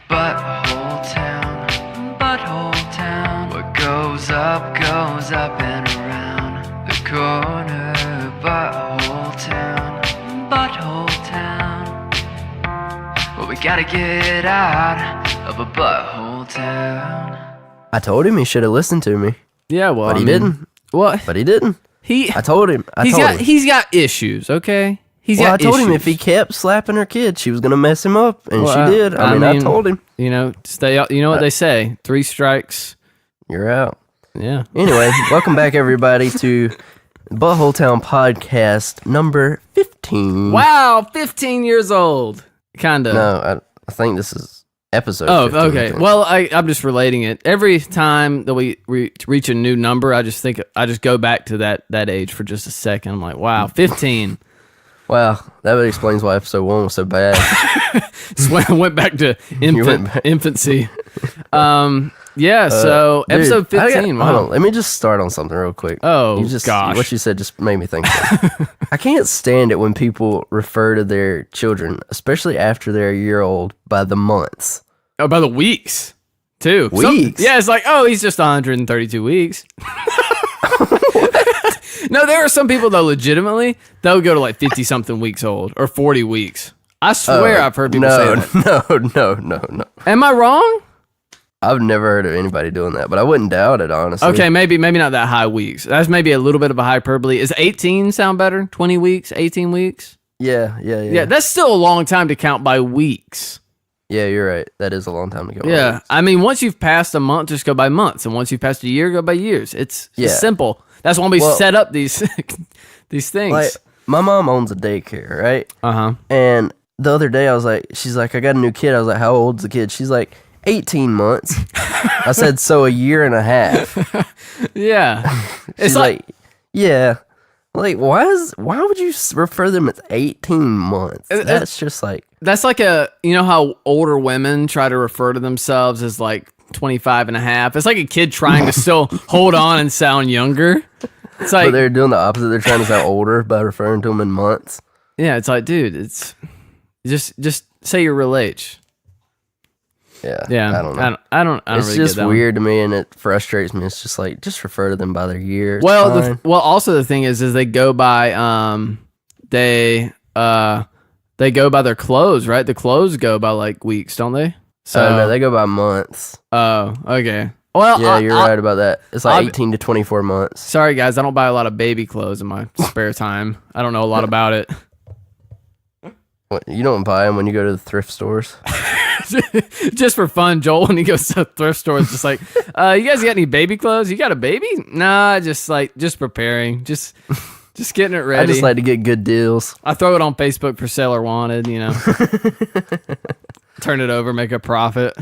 Butthole Town, Butthole Town. What goes up and around the corner. Butthole Town, Butthole Town. Well, we gotta get out of a butthole town. I told him he should have listened to me. Yeah, well, But he didn't. What? But he didn't. I told him. He's got issues, okay? I told him if he kept slapping her kid, she was going to mess him up, and she did. I mean, I told him. You know, you know what they say, 3 strikes. You're out. Yeah. Anyway, welcome back, everybody, to Butthole Town podcast number 15. Wow, 15 years old. Kind of. No, I think this is episode 15. Okay. Well, I'm just relating it. Every time that we reach a new number, I just go back to that age for just a second. I'm like, wow, 15. Wow, that explains why episode 1 was so bad. Went back to infancy. So dude, episode 15. Wow. Hold on, let me just start on something real quick. Oh, gosh. What you said just made me think of it. I can't stand it when people refer to their children, especially after they're a year old, by the months. Oh, by the weeks, too. Weeks? Yeah, it's like, oh, he's just 132 weeks. No, there are some people, though, legitimately, they'll go to like 50-something weeks old or 40 weeks. I swear I've heard people say that. No. Am I wrong? I've never heard of anybody doing that, but I wouldn't doubt it, honestly. Okay, maybe not that high weeks. That's maybe a little bit of a hyperbole. Is 18 sound better? 20 weeks? 18 weeks? Yeah. Yeah, that's still a long time to count by weeks. Yeah, you're right. That is a long time to go. Yeah, I mean, once you've passed a month, just go by months, and once you've passed a year, go by years. It's simple. That's why we set up these things. Like, my mom owns a daycare, right? Uh-huh. And the other day, she's like, I got a new kid. I was like, how old's the kid? She's like, 18 months. I said, so a year and a half. Yeah. She's like, yeah. Like, why would you refer them as 18 months? That's just like... That's like you know how older women try to refer to themselves as like 25 and a half? It's like a kid trying to still hold on and sound younger. It's like, but they're doing the opposite. They're trying to sound older by referring to them in months. Yeah, it's like, dude, it's just say your real age. Yeah. I don't know. I don't it's really just get that weird to me, and it frustrates me. It's just like, just refer to them by their year. Well, also the thing is they go by they go by their clothes, right? The clothes go by like weeks, don't they? So no, they go by months. Oh, okay. Well, yeah, you're right about that. It's like 18 to 24 months. Sorry, guys, I don't buy a lot of baby clothes in my spare time. I don't know a lot about it. What, you don't buy them when you go to the thrift stores? Just for fun, Joel, when he goes to thrift stores, just like, you guys got any baby clothes? You got a baby? Nah, just preparing, just getting it ready. I just like to get good deals. I throw it on Facebook for sale or wanted, you know. Turn it over, make a profit.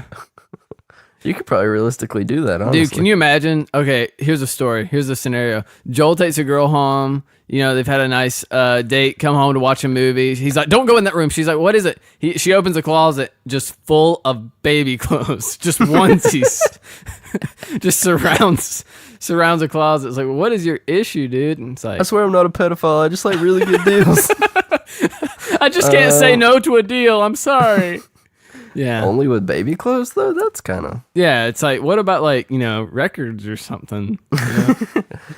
You could probably realistically do that, honestly. Dude, can you imagine? Okay, here's a story. Here's the scenario. Joel takes a girl home. You know, they've had a nice date, come home to watch a movie. He's like, don't go in that room. She's like, what is it? She opens a closet just full of baby clothes. Just onesies. Just surrounds a closet. It's like, what is your issue, dude? And it's like, I swear I'm not a pedophile. I just like really good deals. I just can't say no to a deal. I'm sorry. Yeah. Only with baby clothes, though? That's kind of... Yeah, it's like, what about, like, you know, records or something? You know?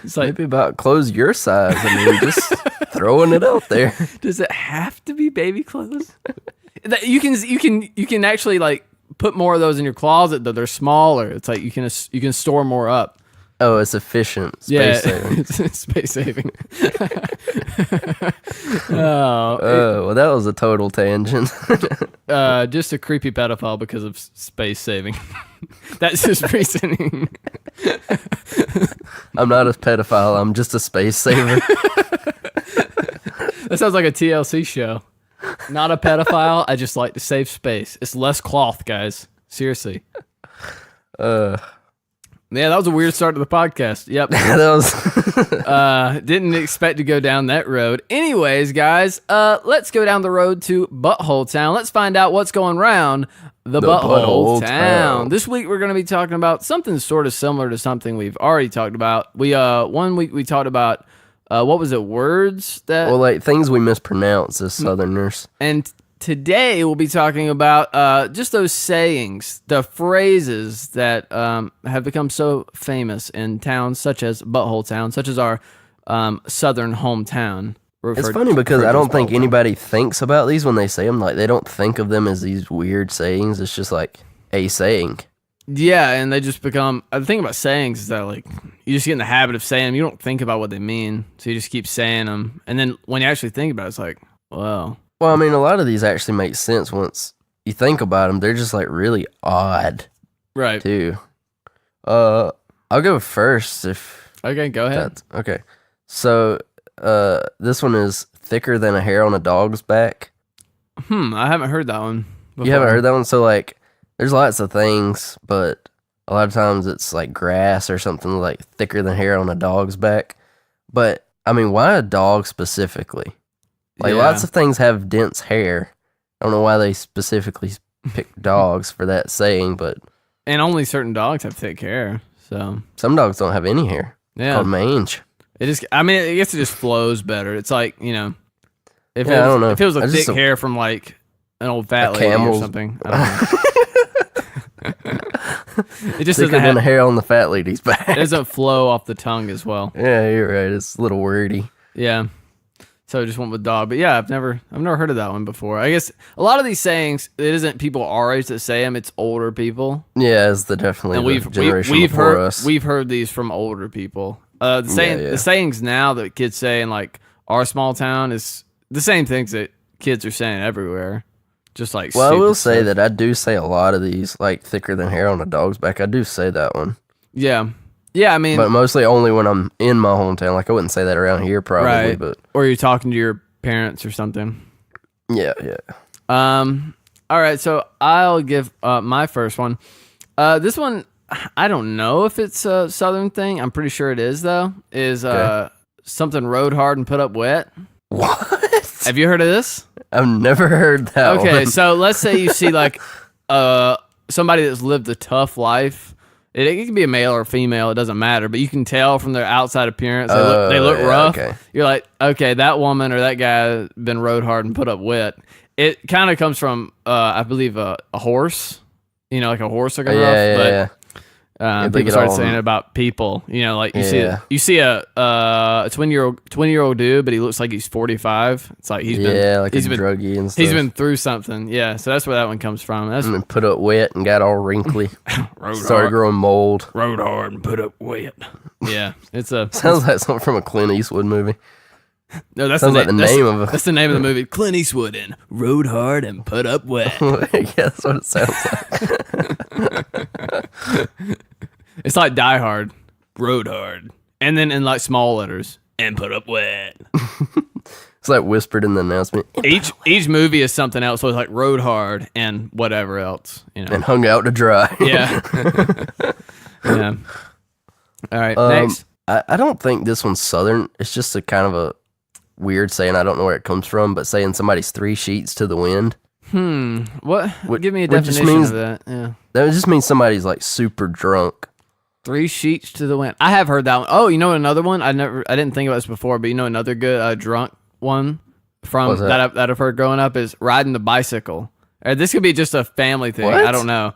It's like, maybe about clothes your size. I mean, just throwing it out there. Does it have to be baby clothes? You can actually, like, put more of those in your closet, though. They're smaller. It's like you can store more up. Oh, it's efficient. Space saving. It's space saving. Well, that was a total tangent. Just a creepy pedophile because of space saving. That's his reasoning. I'm not a pedophile. I'm just a space saver. That sounds like a TLC show. Not a pedophile. I just like to save space. It's less cloth, guys. Seriously. Yeah, that was a weird start to the podcast. Yep. That was... didn't expect to go down that road. Anyways, guys, let's go down the road to Butthole Town. Let's find out what's going around the Butthole Town. This week, we're going to be talking about something sort of similar to something we've already talked about. One week we talked about, what was it, words that... Well, like things we mispronounce as Southerners. And today we'll be talking about just those sayings, the phrases that have become so famous in towns such as Butthole Town, such as our southern hometown. It's funny because I don't think anybody thinks about these when they say them. Like, they don't think of them as these weird sayings. It's just like a saying. Yeah, and they just become... The thing about sayings is that, like, you just get in the habit of saying them. You don't think about what they mean, so you just keep saying them. And then when you actually think about it, it's like, wow. Well, I mean, a lot of these actually make sense once you think about them. They're just, like, really odd. Right. Too. I'll go first if... Okay, go ahead. Okay. So... this one is thicker than a hair on a dog's back. I haven't heard that one before. You haven't heard that one? So, like, there's lots of things, but a lot of times it's like grass or something like thicker than hair on a dog's back. But, I mean, why a dog specifically? Like, lots of things have dense hair. I don't know why they specifically pick dogs for that saying, but... And only certain dogs have thick hair, so... Some dogs don't have any hair. Yeah. It's called mange. It just, I mean, I guess it just flows better. It's like, you know, if I don't know. If it was a thick hair from like an old fat lady or something, I don't know. It just thicker doesn't have than hair on the fat lady's back. It doesn't flow off the tongue as well. Yeah, you're right. It's a little wordy. Yeah. So I just went with dog. But yeah, I've never heard of that one before. I guess a lot of these sayings, it isn't people our age that say them, it's older people. Yeah, it's definitely and the generation before us. We've heard these from older people. The sayings now that kids say in like our small town is the same things that kids are saying everywhere. Just like, well, I will say that I do say a lot of these, like thicker than hair on a dog's back. I do say that one. Yeah. Yeah, I mean, but mostly only when I'm in my hometown. Like, I wouldn't say that around here probably, right. But or you're talking to your parents or something. Yeah. All right, so I'll give my first one. This one, I don't know if it's a Southern thing. I'm pretty sure it is, though. Is something rode hard and put up wet. What? Have you heard of this? I've never heard that one. Okay, so let's say you see like somebody that's lived a tough life. It can be a male or a female. It doesn't matter. But you can tell from their outside appearance. They look rough. Okay. You're like, okay, that woman or that guy has been rode hard and put up wet. It kind of comes from, I believe, a horse. You know, like a horse looking rough. Yeah. People start saying it about people. You know, like you see a 20-year-old dude, but he looks like he's 45. It's like he's been like he's been druggy and stuff. He's been through something. Yeah, so that's where that one comes from. That's and then put up wet and got all wrinkly. Started hard. growing mold. Rode hard and put up wet. Yeah, it's a sounds like something from a Clint Eastwood movie. No, that's sounds like the name of it. That's the name of the movie. Clint Eastwood in Rode Hard and Put Up Wet. Yeah, that's what it sounds like. It's like Die Hard, Rode Hard, and then in like small letters, and Put Up Wet. It's like whispered in the announcement. Each movie is something else. So it's like Rode Hard and whatever else, you know. And hung out to dry. Yeah. Yeah. All right. Next. I don't think this one's Southern. It's just a kind of a weird saying. I don't know where it comes from, but saying somebody's 3 sheets to the wind. What? Give me a definition of that. Yeah. That just means somebody's like super drunk. 3 sheets to the wind. I have heard that one. Oh, you know another one? I didn't think about this before, but you know another good drunk one from that I've heard growing up is riding the bicycle. This could be just a family thing. What? I don't know.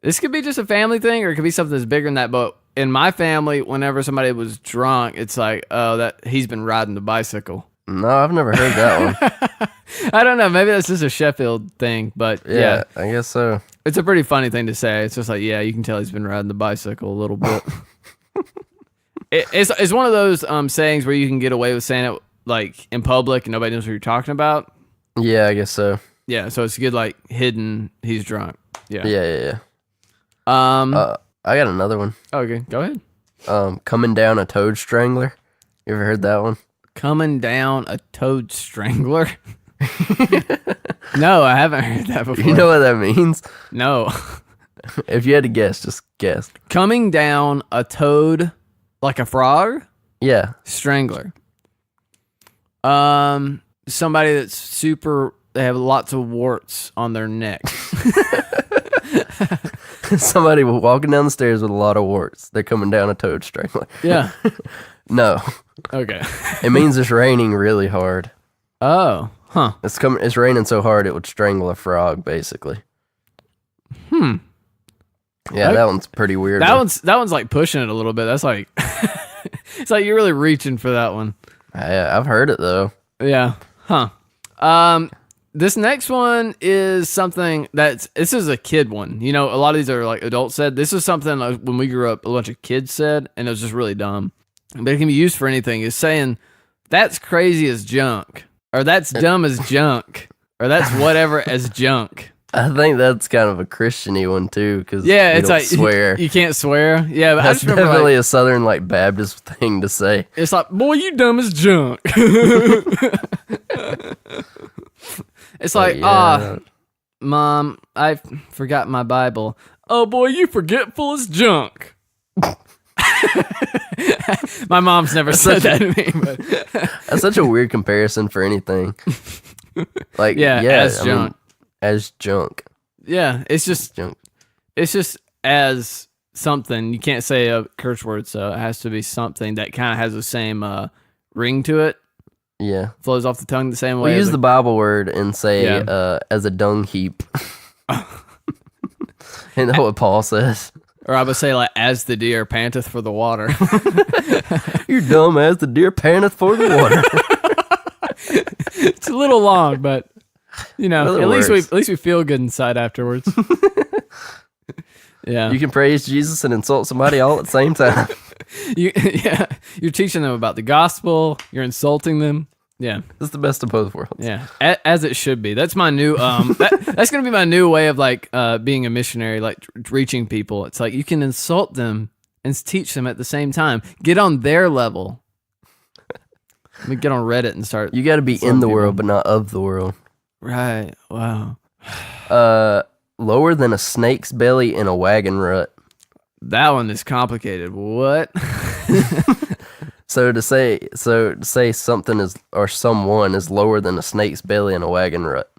This could be just a family thing, or it could be something that's bigger than that. But in my family, whenever somebody was drunk, it's like, oh, that he's been riding the bicycle. No, I've never heard that one. I don't know. Maybe that's just a Sheffield thing, but yeah, I guess so. It's a pretty funny thing to say. It's just like, yeah, you can tell he's been riding the bicycle a little bit. It's one of those sayings where you can get away with saying it like in public and nobody knows what you're talking about. Yeah, I guess so. Yeah, so it's good like hidden. He's drunk. Yeah. Yeah. I got another one. Okay, go ahead. Coming down a toad strangler. You ever heard that one? Coming down a toad strangler? No, I haven't heard that before. You know what that means? No. If you had to guess, just guess. Coming down a toad like a frog? Yeah. Strangler. Somebody that's super, they have lots of warts on their neck. Somebody walking down the stairs with a lot of warts. They're coming down a toad strangler. Yeah. No. Okay. It means it's raining really hard. Oh. Huh. It's raining so hard it would strangle a frog, basically. Yeah, that one's pretty weird. That one's like pushing it a little bit. That's like it's like you're really reaching for that one. I've heard it though. Yeah. Huh. This next one is something this is a kid one. You know, a lot of these are like adults said. This is something like when we grew up, a bunch of kids said, and it was just really dumb. But it can be used for anything. It's saying, that's crazy as junk, or that's dumb as junk, or that's whatever as junk. I think that's kind of a Christian-y one too, because It's like swear. You can't swear. Yeah, but That's I just remember definitely a Southern like Baptist thing to say. it's like, boy, you dumb as junk. It's like, Mom, I forgot my Bible. Oh boy, you forgetful as junk. My mom's never said that to me, but That's such a weird comparison for anything. Like, as junk. As junk. Yeah, it's just Junk. It's just as something. You can't say a curse word, so it has to be something that kind of has the same ring to it. Yeah. Flows off the tongue the same way. We use the Bible word and say Yeah. As a dung heap. Isn't that what Paul says? Or I would say like, as the deer panteth for the water. You're dumb as the deer panteth for the water. It's a little long, but you know, Well, it at least works. we feel good inside afterwards. Yeah. You can praise Jesus and insult somebody all at the same time. You're teaching them about the gospel. You're insulting them. Yeah, It's the best of both worlds. yeah, as it should be. That's my new that's gonna be my new way of like being a missionary, like reaching people. It's like you can insult them and teach them at the same time. Get on their level. Let me get on Reddit and start. You got to be in insulting the world, people. but not of the world. Right. Wow. Lower than a snake's belly in a wagon rut. That one is complicated. What? So to say something is or someone is lower than a snake's belly in a wagon rut.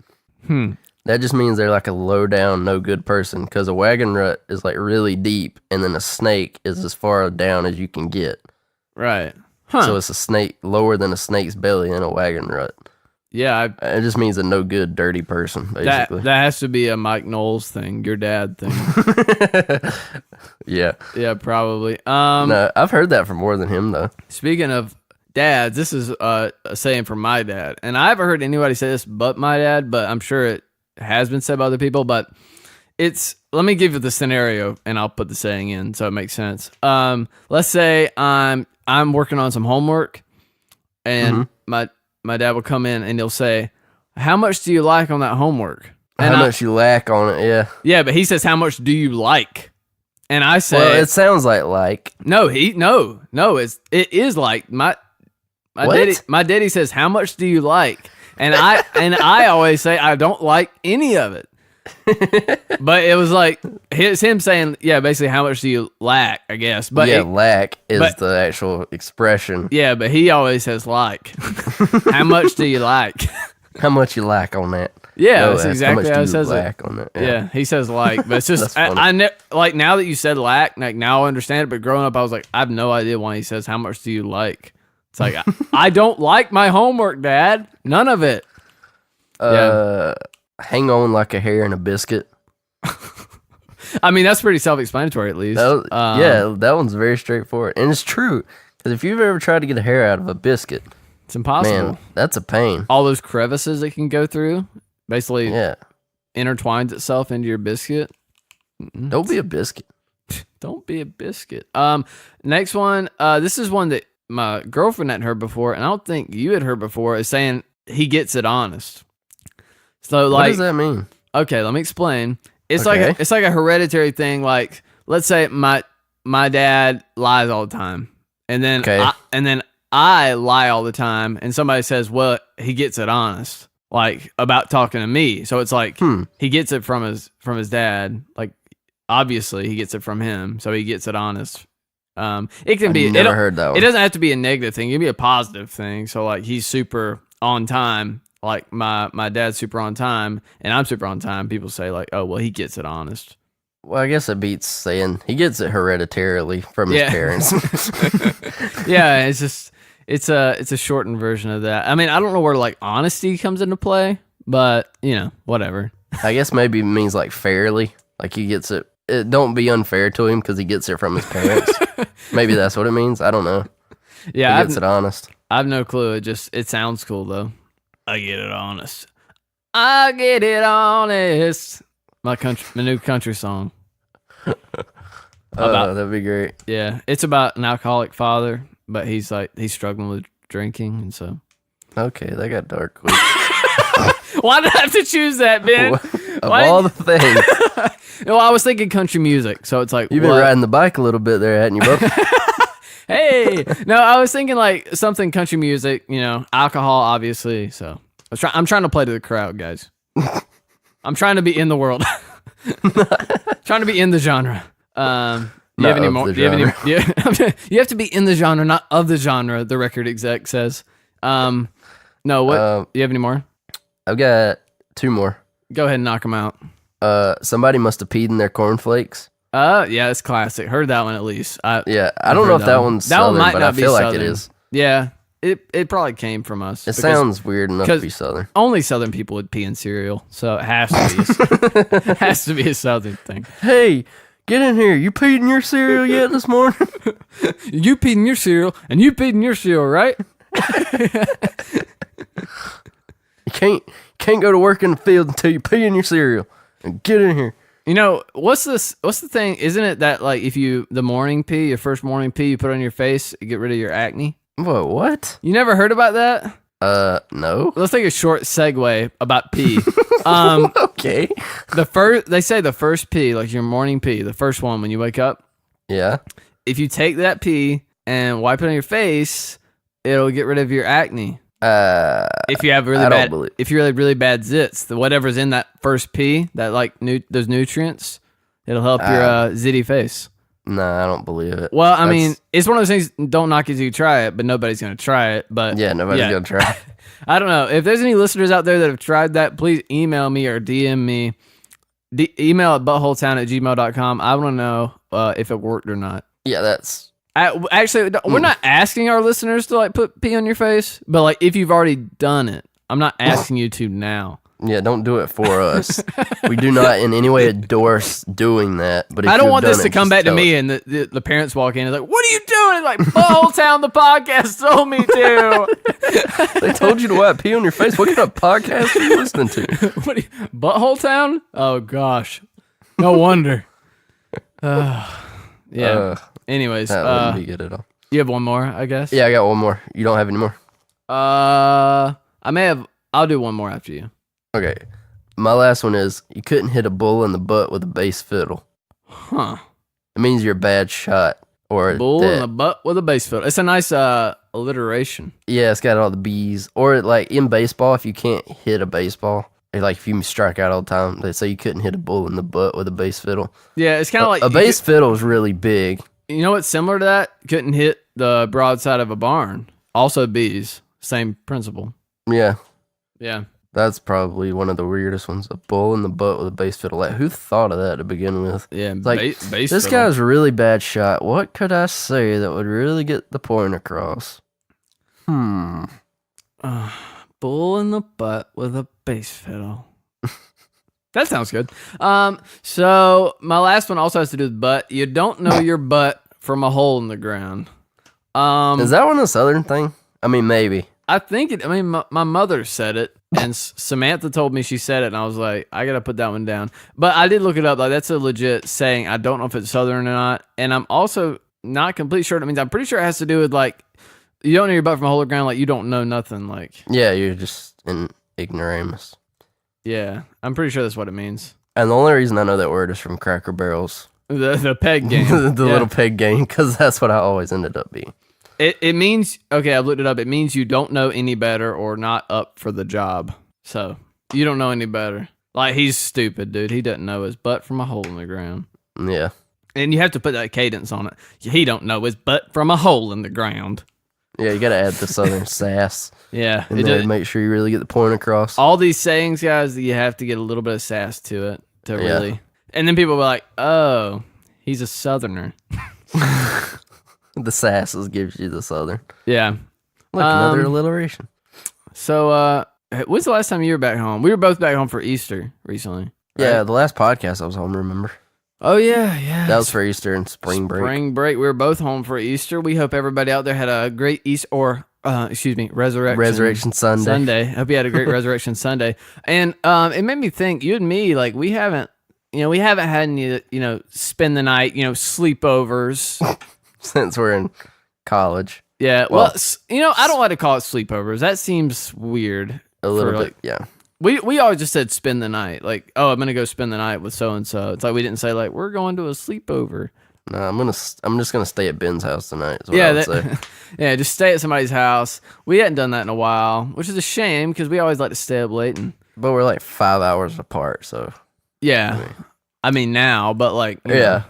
That just means they're like a low down, no good person. Because a wagon rut is like really deep, and then a snake is as far down as you can get. Right. Huh. So it's a snake lower than a snake's belly in a wagon rut. Yeah, It just means a no good, dirty person, basically. that has to be a Mike Knowles thing, your dad thing. Yeah. Yeah, probably. No, I've heard that from more than him though. Speaking of dads, this is a saying from my dad, and I haven't heard anybody say this but my dad, but I'm sure it has been said by other people. But let me give you the scenario, and I'll put the saying in so it makes sense. Let's say I'm working on some homework, and my dad will come in and he'll say, "How much do you like on that homework?" And How much you lack on it, yeah. Yeah, but he says, "How much do you like?" And I say, Well, it sounds like. No, it is like my What? daddy says, "How much do you like?" And I always say I don't like any of it. But it was like it's him saying, yeah, basically how much do you lack, I guess. But lack is the actual expression. yeah, but he always says like. How much do you like? How much you lack on that? Yeah, No, that's exactly how how much he do you says it. lack on that? Yeah, he says like, but it's just That's funny. I like now that you said lack, like now I understand it. But growing up, I was like, I have no idea why he says how much do you like. It's like I don't like my homework, Dad. None of it. Hang on like a hair in a biscuit. I mean, that's pretty self-explanatory, at least. That one's very straightforward, and it's true. Because if you've ever tried to get a hair out of a biscuit, it's impossible. man, that's a pain. All those crevices it can go through, basically Yeah, intertwines itself into your biscuit. don't be a biscuit. Don't be a biscuit. Next one. This is one that my girlfriend hadn't heard before, and I don't think you had heard before. Is saying he gets it honest. So What like, does that mean? okay, let me explain. It's Okay. like a hereditary thing. Like, let's say my dad lies all the time, and then Okay. I lie all the time, and somebody says, "Well, he gets it honest," like about talking to me. So it's like he gets it from his dad. Like, obviously, he gets it from him, so he gets it honest. It can be. Never heard that one. It doesn't have to be a negative thing. It can be a positive thing. So like, he's super on time. Like my dad's super on time and I'm super on time. People say like, "Oh, well, he gets it honest." Well, I guess it beats saying he gets it hereditarily from his Yeah. parents. Yeah, it's It's a shortened version of that. I mean, I don't know where like honesty comes into play, but whatever. I guess maybe it means like fairly. Like he gets it. Don't be unfair to him because he gets it from his parents. Maybe that's what it means. I don't know. Yeah, He gets it honest. I have no clue. It sounds cool though. I get it honest. I get it honest. My new country song. That'd be great. Yeah, it's about an alcoholic father, but he's struggling with drinking, and so. Okay, that got dark quick. Why did I have to choose that, Ben? Of all the things. No, I was thinking country music, so it's like You've been riding the bike a little bit there, hadn't you, bub? Hey, no, I was thinking like something country music, alcohol, obviously. So I'm trying to play to the crowd, guys. I'm trying to be in the world, trying to be in the genre. You have any more? You have to be in the genre, not of the genre. The record exec says. No, what? You have any more? I've got 2 more. Go ahead and knock them out. Somebody must have peed in their cornflakes. Yeah, it's classic. Heard that one at least. I don't know if that one's Southern, might but not I feel like Southern. it is. Yeah, it probably came from us. It sounds weird enough to be Southern. Only Southern people would pee in cereal, so it has to be. Has to be a Southern thing. Hey, get in here. You peed in your cereal yet this morning? You peed in your cereal, and you peed in your cereal, right? You can't go to work in the field until you pee in your cereal. And get in here. What's the thing? Isn't it that like if the morning pee, your first morning pee, you put on your face, you get rid of your acne? What? You never heard about that? No. Let's take a short segue about pee. Okay. They say the first pee, like your morning pee, the first one when you wake up. Yeah. If you take that pee and wipe it on your face, it'll get rid of your acne. If you have if you really really bad zits, whatever's in that first pee, that like those nutrients, it'll help your zitty face. Nah, I don't believe it. Well, I mean, it's one of those things. Don't knock it till you try it, but nobody's gonna try it. But yeah, nobody's gonna try it. I don't know if there's any listeners out there that have tried that. Please email me or DM me. Email at buttholetown@gmail.com. I want to know if it worked or not. Yeah, that's. Actually, we're not asking our listeners to like put pee on your face, but like if you've already done it, I'm not asking you to now. Yeah, don't do it for us. We do not in any way endorse doing that. But if I don't want this to it, come back to me and the parents walk in and like, "What are you doing?" It's like, Butthole Town, the podcast told me to. They told you to wipe pee on your face. What kind of podcast are you listening to? Butthole Town? Oh gosh, no wonder. Yeah. Anyways, that wouldn't be good at all. You have one more, I guess. Yeah, I got one more. You don't have any more? I may have. I'll do one more after you. Okay. My last one is you couldn't hit a bull in the butt with a bass fiddle. Huh. It means you're a bad shot or bull in the butt with a bass fiddle. It's a nice alliteration. Yeah, it's got all the B's. Or like in baseball, if you can't hit a baseball, like if you strike out all the time, they say you couldn't hit a bull in the butt with a bass fiddle. Yeah, it's kind of like a bass fiddle is really big. You know what's similar to that? Couldn't hit the broadside of a barn. Also bees. Same principle. Yeah. Yeah. That's probably one of the weirdest ones. A bull in the butt with a bass fiddle. Like, who thought of that to begin with? Yeah, like, bass this fiddle. guy's a really bad shot. What could I say that would really get the point across? Bull in the butt with a bass fiddle. That sounds good. So my last one also has to do with butt. You don't know your butt from a hole in the ground. Is that one a Southern thing? I mean, maybe. I think it. I mean, my mother said it, and Samantha told me she said it, and I was like, I gotta put that one down. But I did look it up. Like that's a legit saying. I don't know if it's Southern or not, and I'm also not completely sure what it means. I'm pretty sure it has to do with like you don't know your butt from a hole in the ground. Like you don't know nothing. Like yeah, you're just an ignoramus. Yeah, I'm pretty sure that's what it means. And the only reason I know that word is from Cracker Barrel's the peg game, the little peg game, because that's what I always ended up being. It means, okay, I've looked it up. It means you don't know any better or not up for the job. So you don't know any better. Like he's stupid, dude. He doesn't know his butt from a hole in the ground. Yeah. And you have to put that cadence on it. He don't know his butt from a hole in the ground. Yeah, you got to add the Southern sass. Yeah. And then make sure you really get the point across. All these sayings, guys, you have to get a little bit of sass to it to really. And then people will be like, oh, he's a Southerner. The sass gives you the Southern. Yeah. Look, another alliteration. So, when's the last time you were back home? We were both back home for Easter recently. Right? Yeah, the last podcast I was home, remember? Oh, yeah. That was for Easter and spring break. Spring break. We were both home for Easter. We hope everybody out there had a great Easter, or, Resurrection Sunday. Hope you had a great Resurrection Sunday. And it made me think, you and me, like, we haven't had any, spend the night, sleepovers. Since we're in college. Yeah, well, I don't like to call it sleepovers. That seems weird. A little bit, yeah. We always just said spend the night. Like, oh, I'm going to go spend the night with so-and-so. It's like we didn't say, like, we're going to a sleepover. No, I'm just gonna stay at Ben's house tonight. Is what I would say. Yeah, just stay at somebody's house. We hadn't done that in a while, which is a shame because we always like to stay up late. But we're like 5 hours apart, so. Yeah. I mean now, but like. Yeah.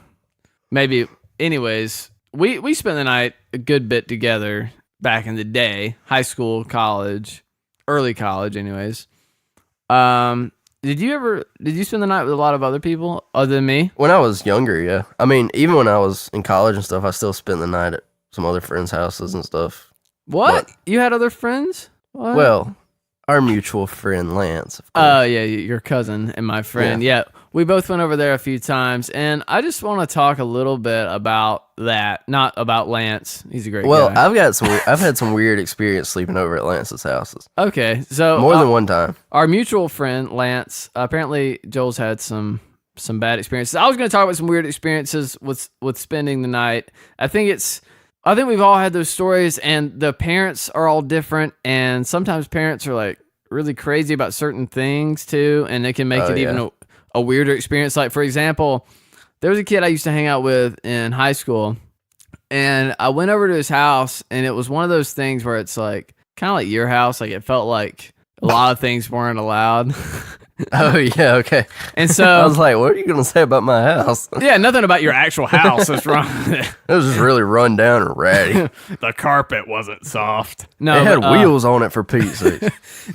Maybe. Anyways, we spent the night a good bit together back in the day. High school, college, early college anyways. Did you spend the night with a lot of other people other than me? When I was younger, yeah. I mean, even when I was in college and stuff, I still spent the night at some other friends' houses and stuff. What? You had other friends? What? Well, our mutual friend Lance, of course. Oh, yeah, your cousin and my friend. Yeah, we both went over there a few times, and I just want to talk a little bit about that, not about Lance. He's a great guy. Well, I've had some weird experience sleeping over at Lance's houses. Okay, so more than one time. Our mutual friend Lance, apparently Joel's had some bad experiences. I was going to talk about some weird experiences with spending the night. I think we've all had those stories, and the parents are all different, and sometimes parents are like really crazy about certain things too, and it can make it even a weirder experience. Like, for example, there was a kid I used to hang out with in high school, and I went over to his house, and it was one of those things where it's like kind of like your house. Like, it felt like a lot of things weren't allowed. Oh, yeah, okay. And so I was like, what are you going to say about my house? Yeah, nothing about your actual house is wrong. It was just really run down and ratty. The carpet wasn't soft. No, it had wheels on it, for Pete's sake.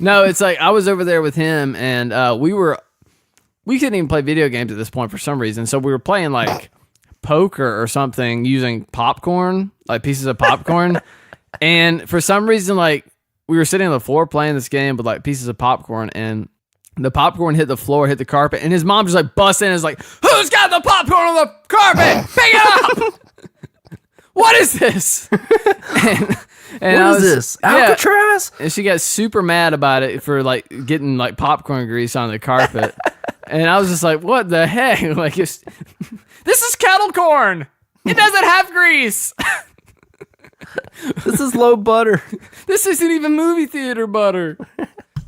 No, it's like I was over there with him, and we couldn't even play video games at this point for some reason. So we were playing like poker or something using popcorn, like pieces of popcorn. And for some reason, like we were sitting on the floor playing this game with like pieces of popcorn, and the popcorn hit the floor, hit the carpet, and his mom just like busts in and is like, "Who's got the popcorn on the carpet? Pick it up! What is this?" And what is this? Alcatraz? And she got super mad about it for like getting like popcorn grease on the carpet. And I was just like, "What the heck?" Like, this is kettle corn. It doesn't have grease. This is low butter. This isn't even movie theater butter.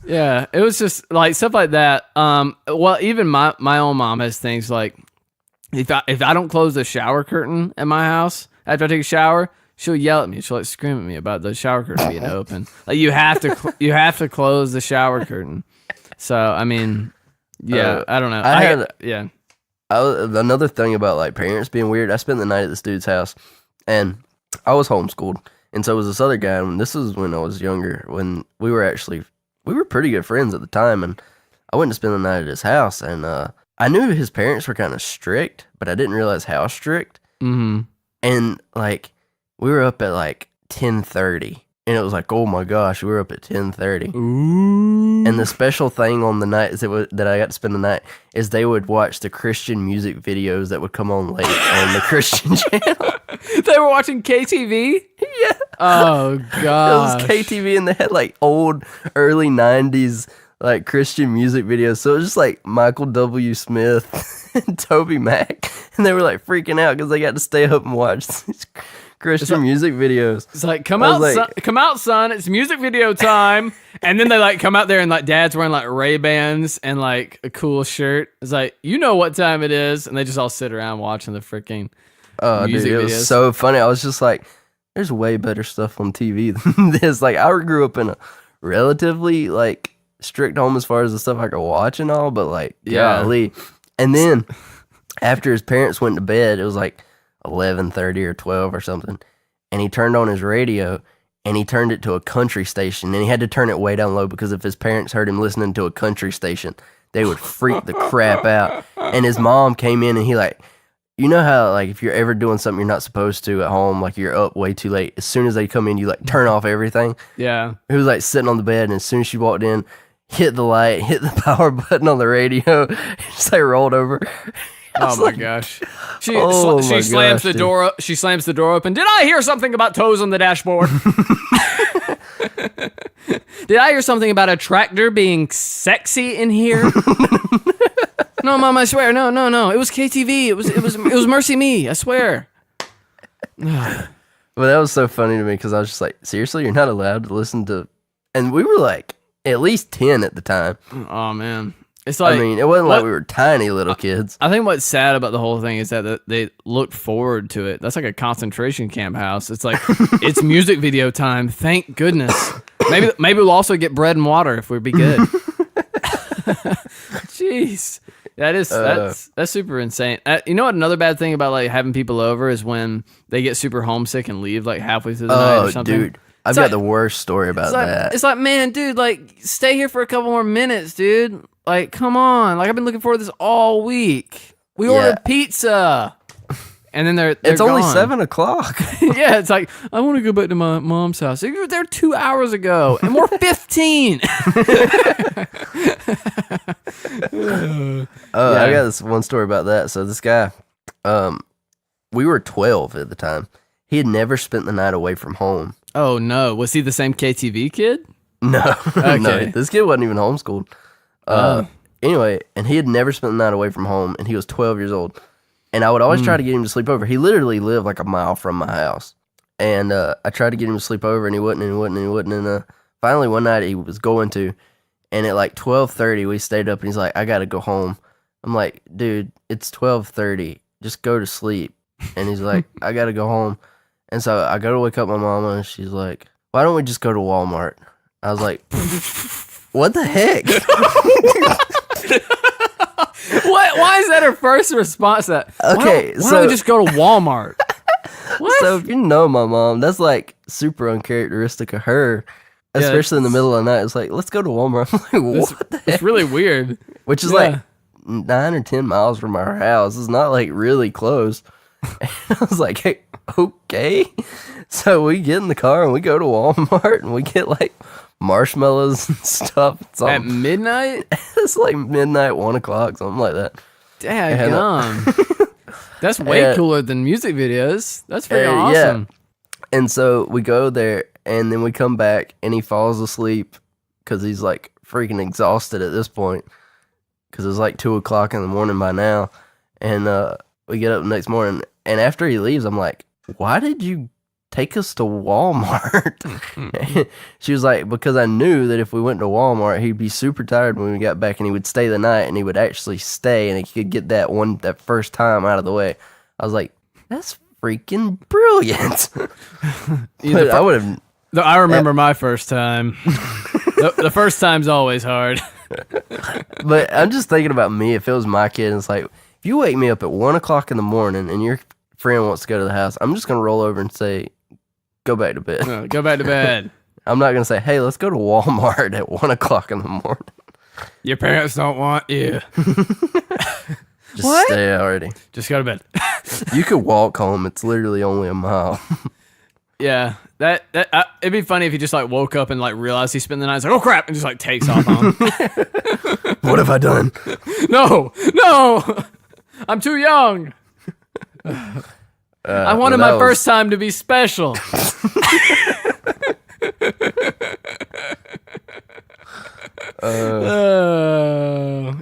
Yeah, it was just like stuff like that. Well, even my own mom has things like if I don't close the shower curtain at my house after I take a shower, she'll yell at me. She'll like scream at me about the shower curtain being open. Like you have to close the shower curtain. So I mean, yeah, I don't know. Another thing about like parents being weird. I spent the night at this dude's house, and I was homeschooled, and so was this other guy. And this was when I was younger, when we were pretty good friends at the time, and I went to spend the night at his house, and I knew his parents were kind of strict, but I didn't realize how strict. Mm-hmm. And like we were up at like 10:30, and it was like, oh my gosh, we were up at 10:30. Ooh. And the special thing on the night that I got to spend the night is they would watch the Christian music videos that would come on late on the Christian channel. They were watching KTV? Yeah. Oh, God. It was KTV, and they had like old, early 90s like Christian music videos. So it was just like Michael W. Smith and Toby Mac. And they were like freaking out because they got to stay up and watch these Christian music videos. It's like, come out, son. It's music video time. And then they like come out there, and like dad's wearing like Ray-Bans and like a cool shirt. It's like, you know what time it is. And they just all sit around watching the freaking music videos. It was so funny. I was just like, there's way better stuff on TV than this. Like, I grew up in a relatively like strict home as far as the stuff I could watch and all, but like, golly. And then after his parents went to bed, it was like 11:30 or 12 or something, and he turned on his radio, and he turned it to a country station, and he had to turn it way down low because if his parents heard him listening to a country station, they would freak the crap out. And his mom came in, and he like you know how like if you're ever doing something you're not supposed to at home, like you're up way too late. As soon as they come in, you like turn off everything. Yeah. He was like sitting on the bed, and as soon as she walked in, hit the light, hit the power button on the radio, just like rolled over. Oh my gosh. She my slams gosh, the dude. door up. She slams the door open. Did I hear something about toes on the dashboard? Did I hear something about a tractor being sexy in here? No, Mom, I swear. No. It was KTV. It was Mercy Me. I swear. But that was so funny to me because I was just like, seriously, you're not allowed to listen to. And we were like at least 10 at the time. Oh man. It's like, I mean, it wasn't like we were tiny little kids. I think what's sad about the whole thing is that they look forward to it. That's like a concentration camp house. It's like it's music video time. Thank goodness. Maybe we'll also get bread and water if we be good. Jeez, that's super insane. You know what? Another bad thing about like having people over is when they get super homesick and leave like halfway through the night or something. Dude, I've got the worst story about that. It's like, man, dude, like stay here for a couple more minutes, dude. Like, come on. Like, I've been looking forward to this all week. We ordered pizza. And then they're It's only gone. 7 o'clock. Yeah, it's like, I want to go back to my mom's house. You were there 2 hours ago, and we're 15. I got this one story about that. So this guy, we were 12 at the time. He had never spent the night away from home. Oh, no. Was he the same KTV kid? No. Okay. No, this kid wasn't even homeschooled. Anyway, and he had never spent the night away from home, and he was 12 years old. And I would always try to get him to sleep over. He literally lived like a mile from my house. And I tried to get him to sleep over, and he wouldn't. And finally, one night, he was going to. And at like 12:30, we stayed up, and he's like, I got to go home. I'm like, dude, it's 12:30. Just go to sleep. And he's like, I got to go home. And so I go to wake up my mama, and she's like, why don't we just go to Walmart? I was like, what the heck? What? Why is that her first response to that? Okay, why don't we just go to Walmart? What? So if you know my mom, that's like super uncharacteristic of her, especially in the middle of the night. It's like, let's go to Walmart. I'm like, what the heck? It's really weird. Which is like 9 or 10 miles from our house. It's not like really close. And I was like, hey, okay. So we get in the car and we go to Walmart and we get like marshmallows and stuff. At midnight? It's like midnight, 1 o'clock, something like that. Daggum. That's way cooler than music videos. That's freaking awesome. Yeah. And so we go there and then we come back and he falls asleep because he's like freaking exhausted at this point because it's like 2 o'clock in the morning by now. And we get up the next morning and after he leaves, I'm like, why did you take us to Walmart? She was like, because I knew that if we went to Walmart, he'd be super tired when we got back and he would stay the night and he would actually stay and he could get that first time out of the way. I was like, that's freaking brilliant. But I would have. I remember my first time. The first time's always hard. But I'm just thinking about me. If it was my kid, and it's like, if you wake me up at 1 o'clock in the morning and your friend wants to go to the house, I'm just going to roll over and say, go back to bed. No, go back to bed. I'm not going to say, hey, let's go to Walmart at 1 o'clock in the morning. Your parents don't want you. Just stay already. Just go to bed. You could walk home. It's literally only a mile. Yeah. It'd be funny if he just like woke up and like realized he spent the night. It's like, oh crap, and just like takes off home. What have I done? No, I'm too young. I wanted my first time to be special.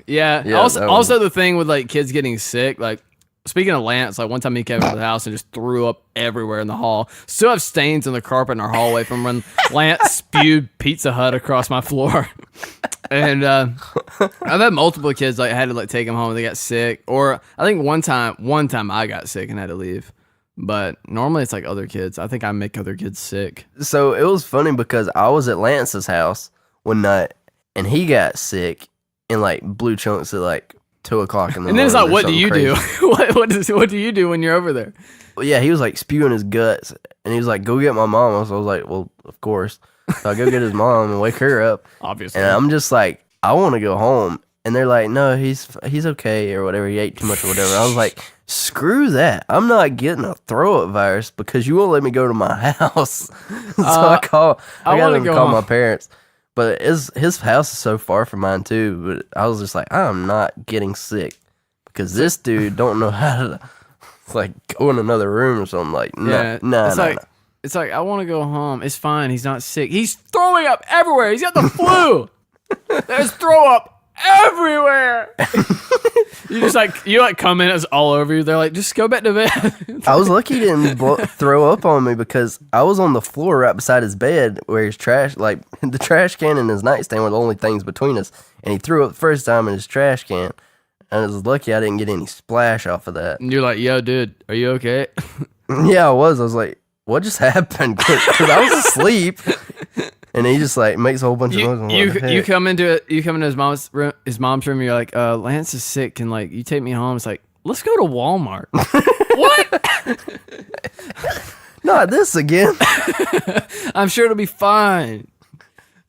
Yeah. Also, the thing with like kids getting sick, like speaking of Lance, like one time he came into the house and just threw up everywhere in the hall. Still have stains in the carpet in our hallway from when Lance spewed Pizza Hut across my floor. And I've had multiple kids like had to like take them home and they got sick. Or I think one time I got sick and had to leave. But normally it's like other kids. I think I make other kids sick. So it was funny because I was at Lance's house one night and he got sick in like blue chunks at like 2 o'clock in the morning. And then it's like, what do you do? Crazy. What do you do when you're over there? Well, yeah, he was like spewing his guts and he was like, go get my mom. So I was like, well, of course. So I go get his mom and wake her up. Obviously. And I'm just like, I want to go home. and they're like, no, he's okay or whatever. He ate too much or whatever. I was like, screw that. I'm not getting a throw up virus because you won't let me go to my house. So I got him to call my parents. But his house is so far from mine too. But I was just like, I'm not getting sick because this dude don't know how to like go in another room or something. Like, no. It's like, I want to go home. It's fine. He's not sick. He's throwing up everywhere. He's got the flu. There's throw up everywhere. you come in, it's all over you. They're like, just go back to bed. I was lucky he didn't throw up on me because I was on the floor right beside his bed where his trash, like the trash can and his nightstand were the only things between us. And he threw up the first time in his trash can. And I was lucky I didn't get any splash off of that. And you're like, yo, dude, are you okay? Yeah, I was. I was like, what just happened? Because I was asleep. And he just like makes a whole bunch of noise. You come into his mom's room. You're like, Lance is sick. Can like you take me home? It's like, let's go to Walmart. What? Not this again. I'm sure it'll be fine.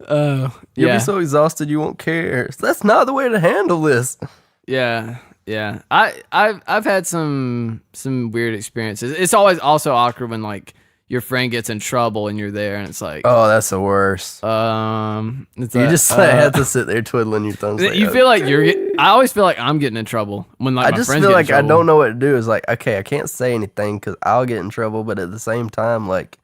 You'll be so exhausted you won't care. That's not the way to handle this. Yeah. I've had some weird experiences. It's always also awkward when like your friend gets in trouble and you're there and it's like, oh, that's the worst. It's you just have to sit there twiddling your thumbs. You feel like I always feel like I'm getting in trouble when like I just feel like I don't know what to do. It's like, okay, I can't say anything because I'll get in trouble, but at the same time, like,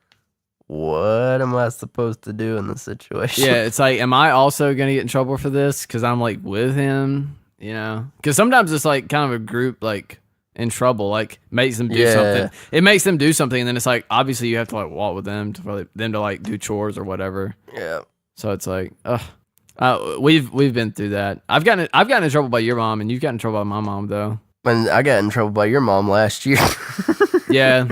what am I supposed to do in this situation? Yeah, it's like, am I also gonna get in trouble for this because I'm like with him? You know, because sometimes it's like kind of a group like in trouble, like makes them do something. It makes them do something, and then it's like obviously you have to like walk with them for them to like do chores or whatever. Yeah. So it's like, we've been through that. I've gotten in trouble by your mom, and you've gotten in trouble by my mom though. And I got in trouble by your mom last year. Yeah.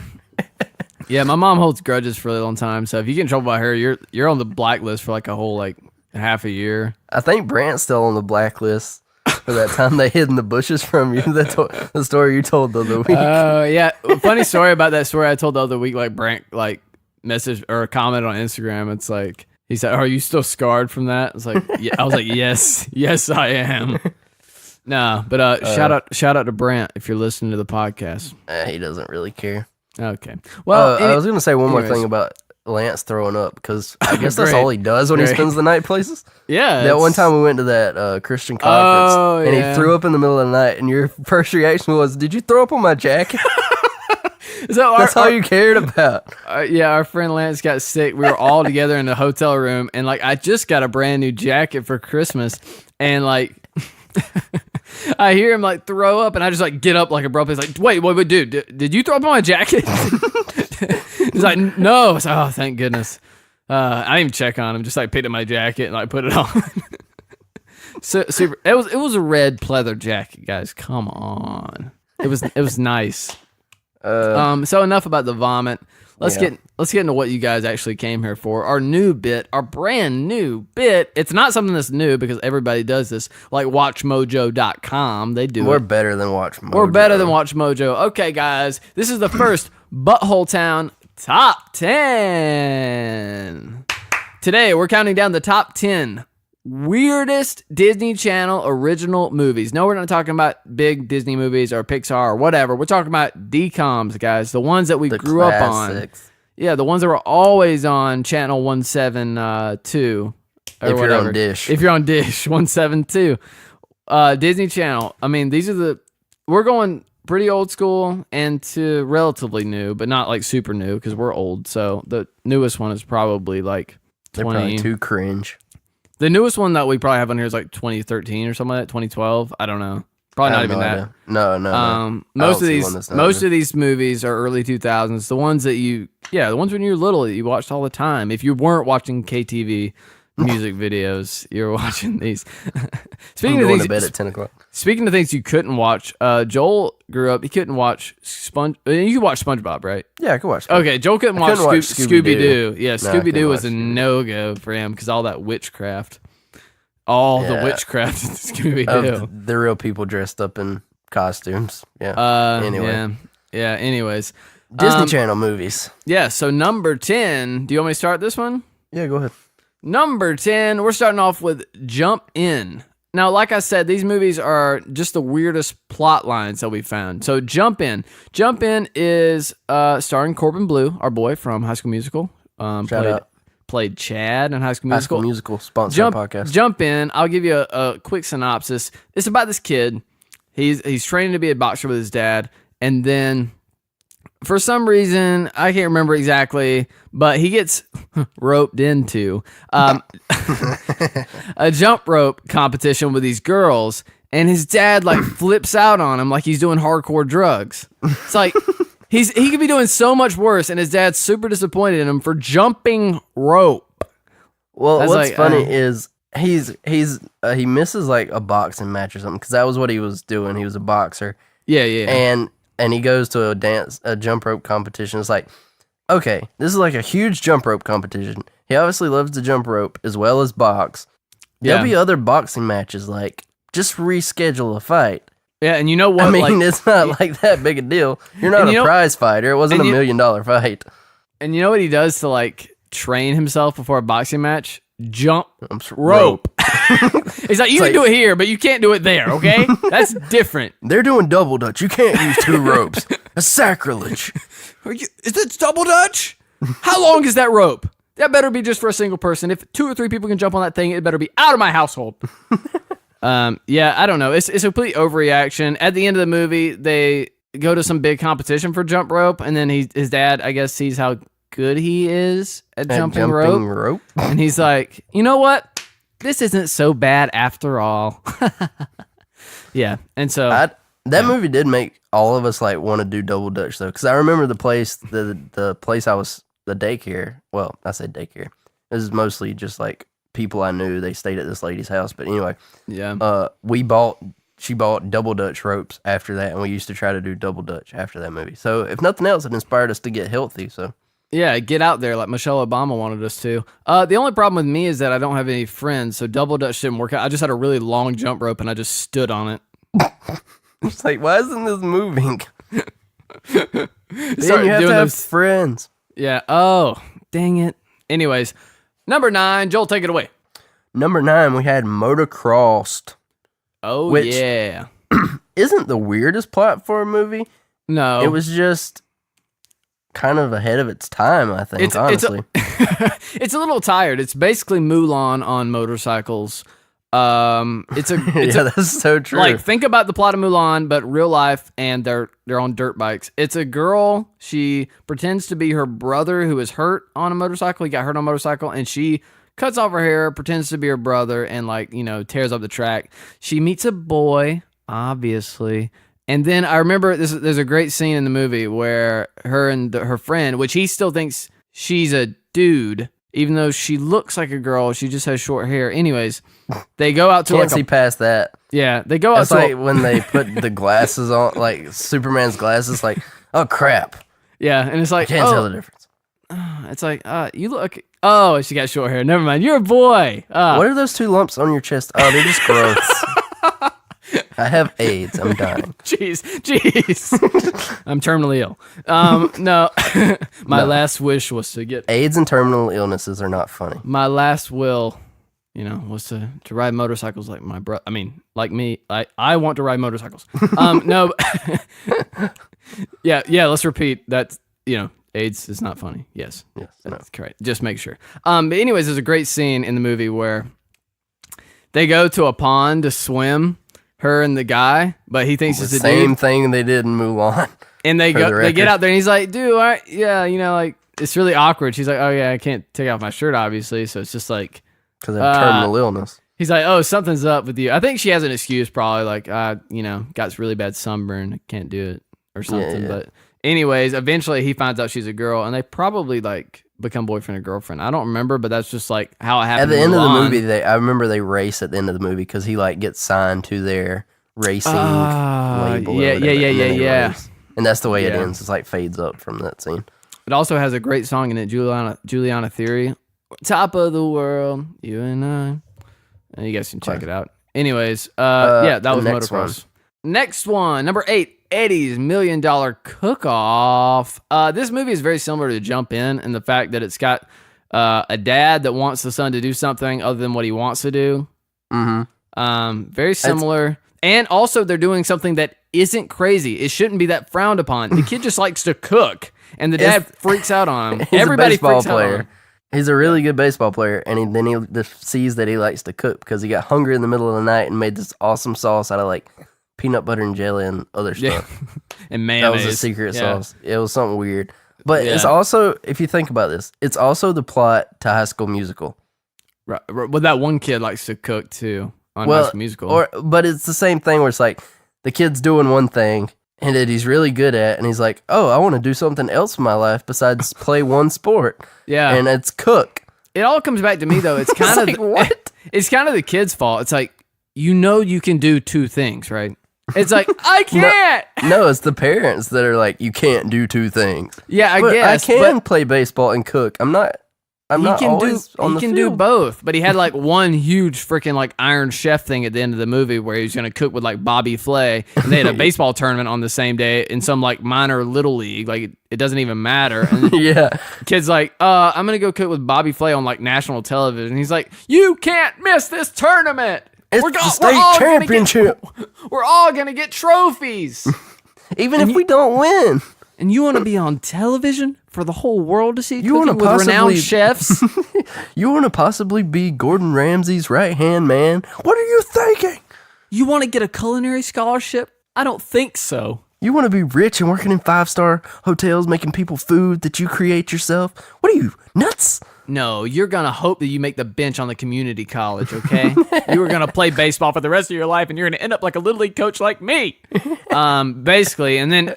Yeah, my mom holds grudges for a long time, so if you get in trouble by her, you're on the blacklist for like a whole like half a year. I think Brant's still on the blacklist. For that time they hid in the bushes from you. The story you told the other week. Oh, yeah. Funny story about that story I told the other week. Like, Brant, like, messaged or commented on Instagram. It's like, he said, are you still scarred from that? It's like, yeah. I was like, yes, I am. No, but shout out to Brant if you're listening to the podcast. He doesn't really care. Okay. Well, I was going to say one more thing about Lance throwing up because I guess that's all he does when he spends the night places. Yeah. That one time we went to that Christian conference and he threw up in the middle of the night and your first reaction was, did you throw up on my jacket? That's all you cared about. Yeah, our friend Lance got sick. We were all together in the hotel room and like I just got a brand new jacket for Christmas and like I hear him like throw up and I just like get up like abruptly. It's like, wait, dude, did you throw up on my jacket? He's like, no. It's like, oh, thank goodness. I didn't even check on him. Just like picked up my jacket and like put it on. So super. It was a red pleather jacket, guys. Come on. It was nice. So enough about the vomit. Let's get into what you guys actually came here for. Our brand new bit. It's not something that's new because everybody does this. Like WatchMojo.com, they do. We're better than WatchMojo. We're better than WatchMojo. Okay, guys, this is the first Butthole Town Top 10. Today, we're counting down the top 10 weirdest Disney Channel original movies. No, we're not talking about big Disney movies or Pixar or whatever. We're talking about DComs, guys. The ones that we grew up on. Yeah, the ones that were always on Channel 172. If you're on Dish. If you're on Dish, 172. Disney Channel. I mean, we're going pretty old school and to relatively new, but not like super new because we're old. So the newest one is probably like 20. They're probably too cringe. The newest one that we probably have on here is like 2013 or something like that, 2012. I don't know. Probably not even that. No. Most of these movies are early 2000s. The ones the ones when you were little that you watched all the time. If you weren't watching KTV music videos, you were watching these. Speaking of things, to bed at 10 o'clock. Speaking of things you couldn't watch, Joel grew up. He couldn't watch You could watch SpongeBob, right? Yeah, I could watch SpongeBob. Okay, Joel couldn't watch Scooby-Doo. Yeah, Scooby-Doo was a Scooby-Doo. no-go for him because all that witchcraft. The witchcraft in Scooby-Doo. The real people dressed up in costumes. Yeah. Anyway. Yeah, anyways. Disney Channel movies. Yeah, so number 10. Do you want me to start this one? Yeah, go ahead. Number 10, we're starting off with Jump In. Now, like I said, these movies are just the weirdest plot lines that we found. So Jump In. Jump In is starring Corbin Blue, our boy from High School Musical. Shout out. Played Chad in High School High Musical. School Musical sponsor podcast. Jump In. I'll give you a quick synopsis. It's about this kid. He's training to be a boxer with his dad, and then for some reason, I can't remember exactly, but he gets roped into a jump rope competition with these girls, and his dad like flips out on him like he's doing hardcore drugs. It's like he could be doing so much worse, and his dad's super disappointed in him for jumping rope. Well, That's what's like, funny is he misses like a boxing match or something because that was what he was doing. He was a boxer. Yeah. And he goes to a jump rope competition. It's like, okay, this is like a huge jump rope competition. He obviously loves to jump rope as well as box. There'll be other boxing matches. Like, just reschedule a fight. Yeah, and you know what? I mean, it's not like that big a deal. You're not a prize fighter. It wasn't $1 million fight. And you know what he does to like train himself before a boxing match? Jump Rope. He's like, you can do it here, but you can't do it there, okay? That's different. They're doing double dutch. You can't use 2 ropes. That's sacrilege. Is it double dutch? How long is that rope? That better be just for a single person. If 2 or 3 people can jump on that thing, it better be out of my household. Yeah, I don't know. It's a complete overreaction. At the end of the movie, they go to some big competition for jump rope, and then his dad, I guess, sees how good he is at jumping rope. And he's like, you know what? This isn't so bad after all. Yeah. And so that movie did make all of us like want to do double dutch though. Cause I remember the place, the place the daycare. Well, I said daycare. This is mostly just like people I knew. They stayed at this lady's house. But anyway, yeah. She bought double dutch ropes after that. And we used to try to do double dutch after that movie. So if nothing else, it inspired us to get healthy. So. Yeah, get out there like Michelle Obama wanted us to. The only problem with me is that I don't have any friends, so double dutch didn't work out. I just had a really long jump rope and I just stood on it. It's like, why isn't this moving? Then you have to have friends. Yeah. Oh, dang it. Anyways, number 9, Joel, take it away. Number 9, we had Motocrossed. Oh, which yeah. Isn't the weirdest plot for a movie. No. It was just kind of ahead of its time, I think, honestly. It's a little tired. It's basically Mulan on motorcycles. That's so true. Like, think about the plot of Mulan, but real life, and they're on dirt bikes. It's a girl. She pretends to be her brother who is hurt on a motorcycle. He got hurt on a motorcycle, and she cuts off her hair, pretends to be her brother, and tears up the track. She meets a boy, obviously. And then I remember there's a great scene in the movie where her and her friend, which he still thinks she's a dude, even though she looks like a girl, she just has short hair. Anyways, they go out to Can't see past that. Yeah, they go out to like when they put the glasses on, like Superman's glasses, like, oh crap. Yeah, and it's like, I can't tell the difference. It's like, you look. Oh, she got short hair. Never mind. You're a boy. What are those 2 lumps on your chest? Oh, they're just growths. I have AIDS. I'm dying. Jeez. I'm terminally ill. No. My last wish was to get AIDS and terminal illnesses are not funny. My last will, was to ride motorcycles like my brother. I mean, like me. I want to ride motorcycles. No. Yeah. Let's repeat that. AIDS is not funny. Yes, that's correct. Just make sure. But anyways, there's a great scene in the movie where they go to a pond to swim. Her and the guy, but he thinks it's the same thing they did in Mulan. And they get out there, and he's like, "Dude, it's really awkward." She's like, "Oh yeah, I can't take off my shirt, obviously." So it's just like because of terminal illness. He's like, "Oh, something's up with you." I think she has an excuse, probably like, got really bad sunburn, I can't do it or something. Yeah. But anyways, eventually he finds out she's a girl, and they probably like become boyfriend and girlfriend. I don't remember, but that's just like how it happened. At the end of the movie, I remember they race at the end of the movie because he like gets signed to their racing label. Yeah. And that's the way it ends. It's like fades up from that scene. It also has a great song in it, Juliana Theory, "Top of the World, You and I." And you guys can check it out. Anyways, that was Motocross. Next one, number 8. Eddie's $1 Million Cook-Off. This movie is very similar to Jump In the fact that it's got a dad that wants the son to do something other than what he wants to do. Mm-hmm. Very similar. And also, they're doing something that isn't crazy. It shouldn't be that frowned upon. The kid just likes to cook, and the dad freaks out on him. He's Everybody a baseball freaks player. out on him. He's a really good baseball player, and then he just sees that he likes to cook because he got hungry in the middle of the night and made this awesome sauce out of like peanut butter and jelly and other stuff. And That mayonnaise. was a secret sauce. It was something weird. But it's also, if you think about this, it's also the plot to High School Musical. Right. Well, that one kid likes to cook too on High School Musical. But it's the same thing where it's like the kid's doing one thing and that he's really good at, and he's like, oh, I want to do something else in my life besides play one sport. Yeah. And it's cook. It all comes back to me though. It's kind of like, what? It's kind of the kid's fault. It's like, you can do two things, right? It's like, I can't. No, it's the parents that are like, you can't do two things. Yeah, I But guess. I can play baseball and cook. I'm not always on the He can field. do both, but he had like one huge freaking like Iron Chef thing at the end of the movie where he was gonna cook with like Bobby Flay, and they had a baseball tournament on the same day in some like minor little league, like it doesn't even matter. And Yeah. the kid's like, I'm gonna go cook with Bobby Flay on like national television. He's like, you can't miss this tournament. It's the state championship. We're all gonna get trophies, Even if we don't win. and you want to be on television for the whole world to see You wanna cooking with renowned possibly- chefs. You want to possibly be Gordon Ramsay's right-hand man? What are you thinking? You want to get a culinary scholarship? I don't think so. You want to be rich and working in 5-star hotels making people food that you create yourself? What are you, nuts? No, you're going to hope that you make the bench on the community college, okay? You were going to play baseball for the rest of your life, and you're going to end up like a little league coach like me. Basically, and then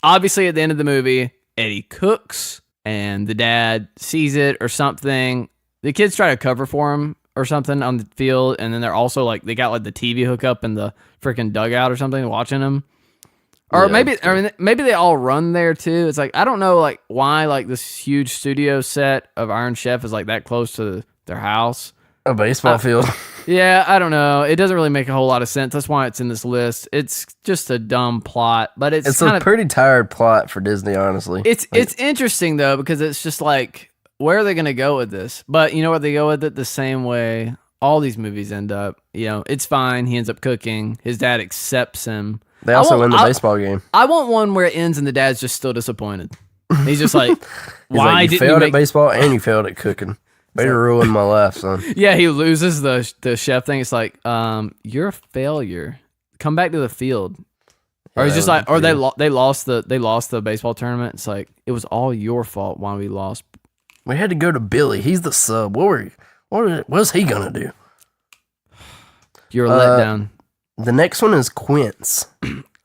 obviously at the end of the movie, Eddie cooks, and the dad sees it or something. The kids try to cover for him or something on the field, and then they're also like, they got like the TV hookup in the freaking dugout or something watching him. Or Yeah, maybe they all run there too. It's like, I don't know like why like this huge studio set of Iron Chef is like that close to their house. A baseball field. Yeah, I don't know. It doesn't really make a whole lot of sense. That's why it's in this list. It's just a dumb plot, but it's It's kind a of pretty tired plot for Disney, honestly. it's interesting though because it's just like, where are they going to go with this? But you know what, they go with it the same way all these movies end up. You know, it's fine. He ends up cooking. His dad accepts him. They also win the baseball game. I want one where it ends and the dad's just still disappointed. He's just like, He's why like, you didn't failed you at baseball and you failed at cooking. Way to ruin my life, son. Yeah, he loses the chef thing. It's like, you're a failure. Come back to the field. Or he's just like, or they lost the baseball tournament. It's like, it was all your fault why we lost. We had to go to Billy. He's the sub. What's he gonna do? You're a letdown. The next one is Quince.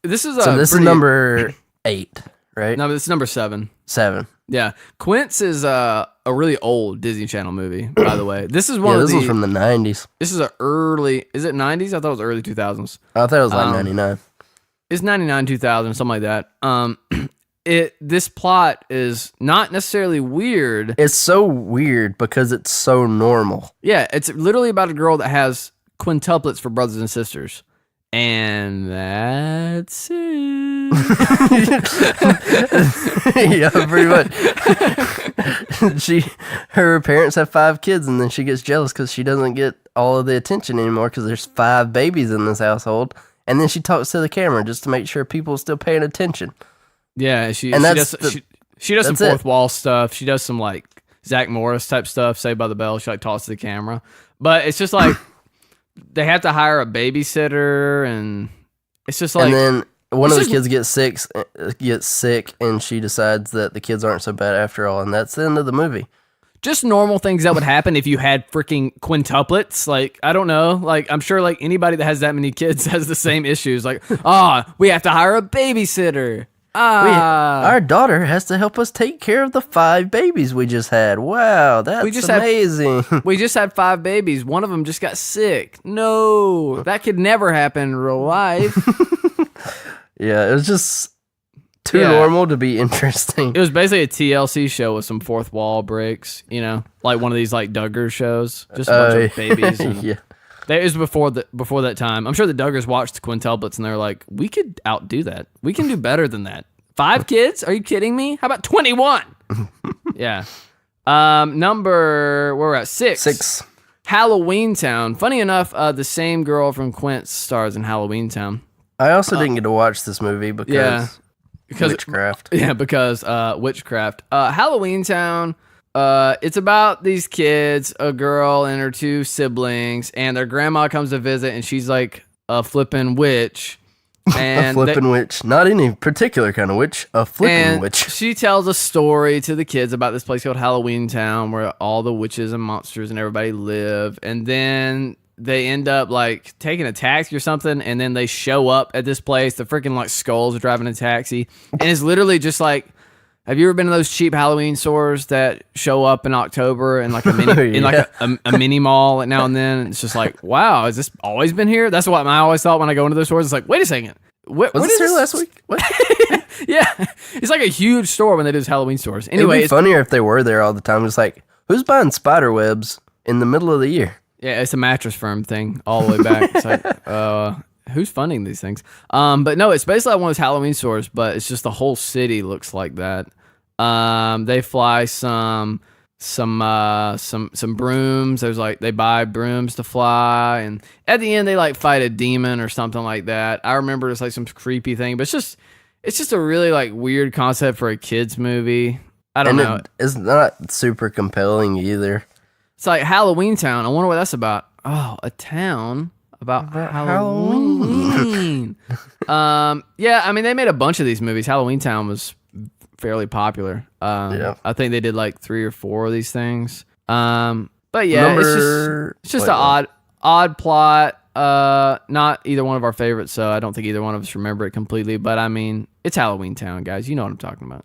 This is This is number 8, right? No, this is number 7. 7. Yeah, Quince is a really old Disney Channel movie. By the way, this is one Yeah, of this the. was from the 90s. This is a early. Is it 90s? I thought it was early 2000s. I thought it was like 99. It's 99, 2000, something like that. This plot is not necessarily weird. It's so weird because it's so normal. Yeah, it's literally about a girl that has quintuplets for brothers and sisters. And that's it. Yeah, pretty much. Her parents have 5 kids, and then she gets jealous because she doesn't get all of the attention anymore because there's 5 babies in this household. And then she talks to the camera just to make sure people are still paying attention. Yeah, she And does that's she does some that's it. fourth wall stuff. She does some like Zach Morris type stuff, Saved by the Bell. She like talks to the camera. But it's just like they have to hire a babysitter, and it's just like, And then one of the just- kids gets sick, and she decides that the kids aren't so bad after all, and that's the end of the movie. just normal things that would happen if you had freaking quintuplets. Like, I don't know. Like, I'm sure like anybody that has that many kids has the same issues. Like, we have to hire a babysitter. Our daughter has to help us take care of the 5 babies we just had. Wow, that's amazing. We just had 5 babies. One of them just got sick. No, that could never happen in real life. Yeah, it was just too Yeah. normal to be interesting. It was basically a TLC show with some fourth wall breaks, you know, like one of these like Duggar shows, just a bunch of babies. And Yeah. It was before that time. I'm sure the Duggars watched the quintuplets and they're like, we could outdo that. We can do better than that. 5 kids? Are you kidding me? How about 21? Yeah. Where we're at 6. 6. Halloween Town. Funny enough, the same girl from Quince stars in Halloween Town. I also didn't get to watch this movie because witchcraft. Yeah, because witchcraft. Halloween Town. It's about these kids, a girl and her two siblings, and their grandma comes to visit, and she's like a flippin' witch. And a flippin' witch. Not any particular kind of witch. A flippin' witch. She tells a story to the kids about this place called Halloween Town where all the witches and monsters and everybody live. And then they end up like taking a taxi or something, and then they show up at this place. The freaking like skulls are driving a taxi. And it's literally just like, have you ever been to those cheap Halloween stores that show up in October and like a mini in like a mini mall now and then? It's just like, wow, has this always been here? That's what I always thought when I go into those stores. It's like, wait a second, was this here last week? What? Yeah, it's like a huge store when they do those Halloween stores. Anyway, it'd be funnier if they were there all the time. It's like, who's buying spider webs in the middle of the year? Yeah, it's a mattress firm thing all the way back. It's like, who's funding these things? But no, it's basically like one of those Halloween stores, but it's just the whole city looks like that. They fly some brooms. There's like, they buy brooms to fly, and at the end they like fight a demon or something like that. I remember it's like some creepy thing, but it's just a really like weird concept for a kids movie. I don't know. It's not super compelling either. It's like Halloween Town. I wonder what that's about. Oh, a town about Halloween. Yeah, I mean, they made a bunch of these movies. Halloween Town was fairly popular. Yeah. I think they did like 3 or 4 of these things. But yeah, it's just an odd plot. Not either one of our favorites, so I don't think either one of us remember it completely. But I mean, it's Halloween Town, guys. You know what I'm talking about.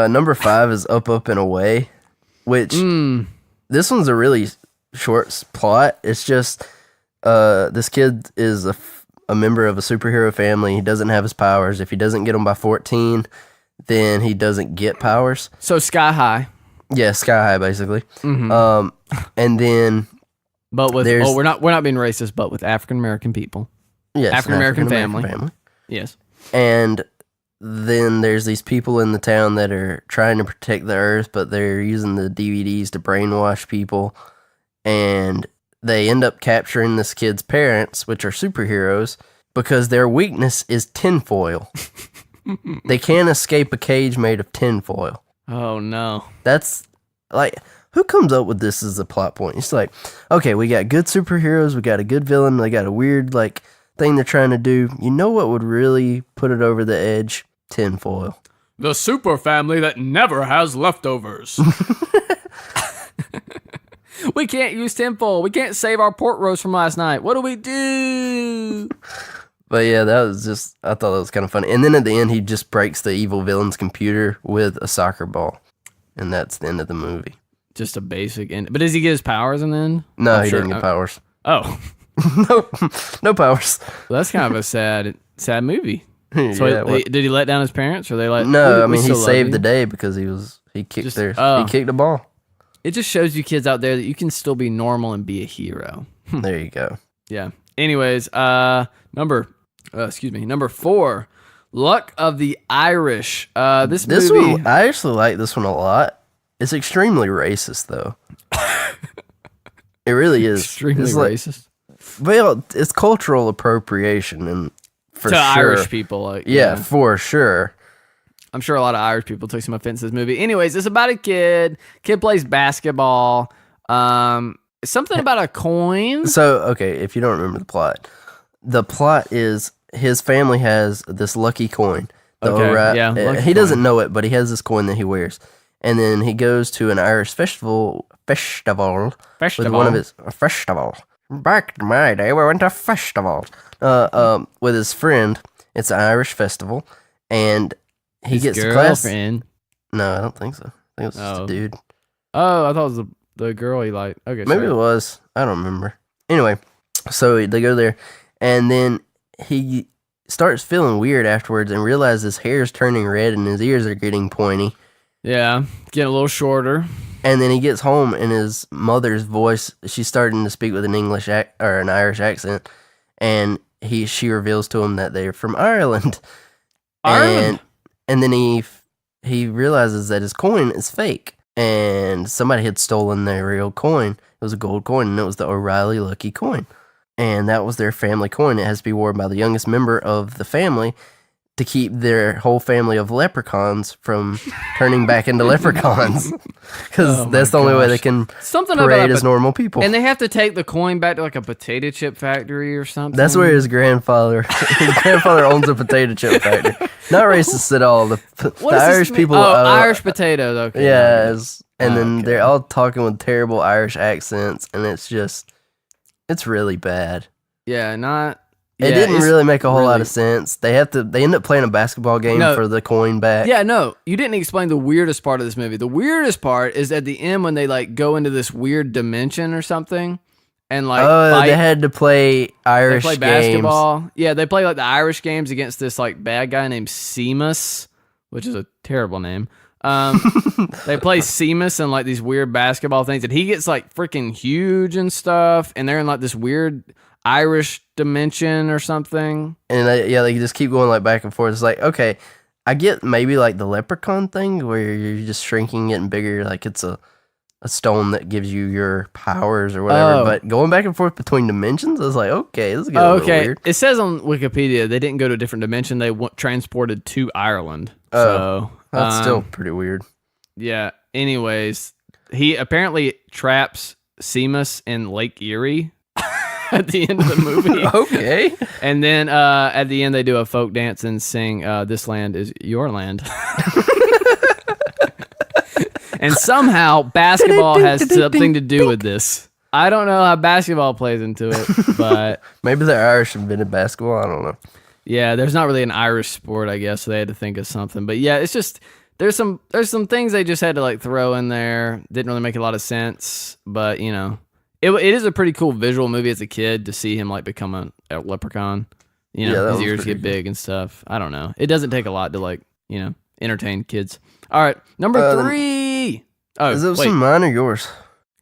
Number 5 is Up, Up, and Away, which this one's a really short plot. It's just this kid is a member of a superhero family. He doesn't have his powers. If he doesn't get them by 14, then he doesn't get powers. So Sky High. Yeah, Sky High, basically. Mm-hmm. And then, but with we're not being racist, but with African American people. Yes, African American family. Yes. And then there's these people in the town that are trying to protect the earth, but they're using the DVDs to brainwash people. And they end up capturing this kid's parents, which are superheroes, because their weakness is tinfoil. They can't escape a cage made of tinfoil. Oh, no. That's, like, who comes up with this as a plot point? It's like, okay, we got good superheroes, we got a good villain, they got a weird, like, thing they're trying to do. You know what would really put it over the edge? Tinfoil. The super family that never has leftovers. We can't use tinfoil. We can't save our pork roast from last night. What do we do? But yeah, that was just, I thought that was kind of funny. And then at the end, he just breaks the evil villain's computer with a soccer ball. And that's the end of the movie. Just a basic end. But does he get his powers in the end? No, he didn't get powers. Oh. No powers. Well, that's kind of a sad movie. So Yeah, did he let down his parents, or they let? No, I mean, he saved the day because he kicked the ball. It just shows you kids out there that you can still be normal and be a hero. There you go. Yeah. Anyways, number 4, Luck of the Irish. This movie, one, I actually like this one a lot. It's extremely racist, though. It really is. Extremely racist. Well, it's cultural appropriation, and for to sure, Irish people, like yeah, for sure. I'm sure a lot of Irish people took some offense to this movie. Anyways, it's about a kid. Kid plays basketball. Something about a coin. So, okay, if you don't remember the plot is his family has this lucky coin. He doesn't know it, but he has this coin that he wears. And then he goes to an Irish festival. With one of his festival. Back in my day, we went to festivals. With his friend. It's an Irish festival, and he his gets girlfriend. No, I don't think so. I think it was just a dude. Oh, I thought it was the girl he liked. Okay, maybe it was. I don't remember. Anyway, so they go there, and then he starts feeling weird afterwards, and realizes his hair is turning red and his ears are getting pointy. Yeah, getting a little shorter. And then he gets home, and his mother's voice, she's starting to speak with an or an Irish accent, and she reveals to him that they're from Ireland. Ireland? And then he realizes that his coin is fake. and somebody had stolen their real coin. It was a gold coin, and it was the O'Reilly Lucky coin. And that was their family coin. It has to be worn by the youngest member of the family to keep their whole family of leprechauns from turning back into leprechauns. Because that's the only way they can parade as normal people. And they have to take the coin back to like a potato chip factory or something. That's where his grandfather owns a potato chip factory. Not racist at all. The Irish people. Irish potatoes. Okay. Yes. And then they're all talking with terrible Irish accents, and it's really bad. Yeah, It didn't really make a whole lot of sense. They end up playing a basketball game for the coin back. Yeah, no, you didn't explain the weirdest part of this movie. The weirdest part is at the end when they like go into this weird dimension or something, and like they had to play Irish games. Basketball. Yeah, they play like the Irish games against this like bad guy named Seamus, which is a terrible name. They play Seamus and like these weird basketball things, and he gets like freaking huge and stuff, and they're in like this weird Irish dimension or something. And they just keep going like back and forth. It's like, okay, I get maybe like the leprechaun thing where you're just shrinking, getting bigger, like it's a stone that gives you your powers or whatever. But going back and forth between dimensions, I was like, okay, this is getting a little weird. It says on Wikipedia they didn't go to a different dimension. They transported to Ireland. So that's still pretty weird. Yeah. Anyways, he apparently traps Seamus in Lake Erie at the end of the movie. Okay. And then at the end they do a folk dance and sing "This Land Is Your Land." And somehow basketball has something to do with this. I don't know how basketball plays into it, but maybe the Irish invented basketball. I don't know. Yeah, there's not really an Irish sport, I guess, so they had to think of something. But yeah, it's just there's some things they just had to like throw in there. Didn't really make a lot of sense, but you know, it is a pretty cool visual movie as a kid to see him like become a leprechaun. You know, his ears get big and stuff. I don't know. It doesn't take a lot to like, you know, entertain kids. All right, number 3. Oh, is it mine or yours?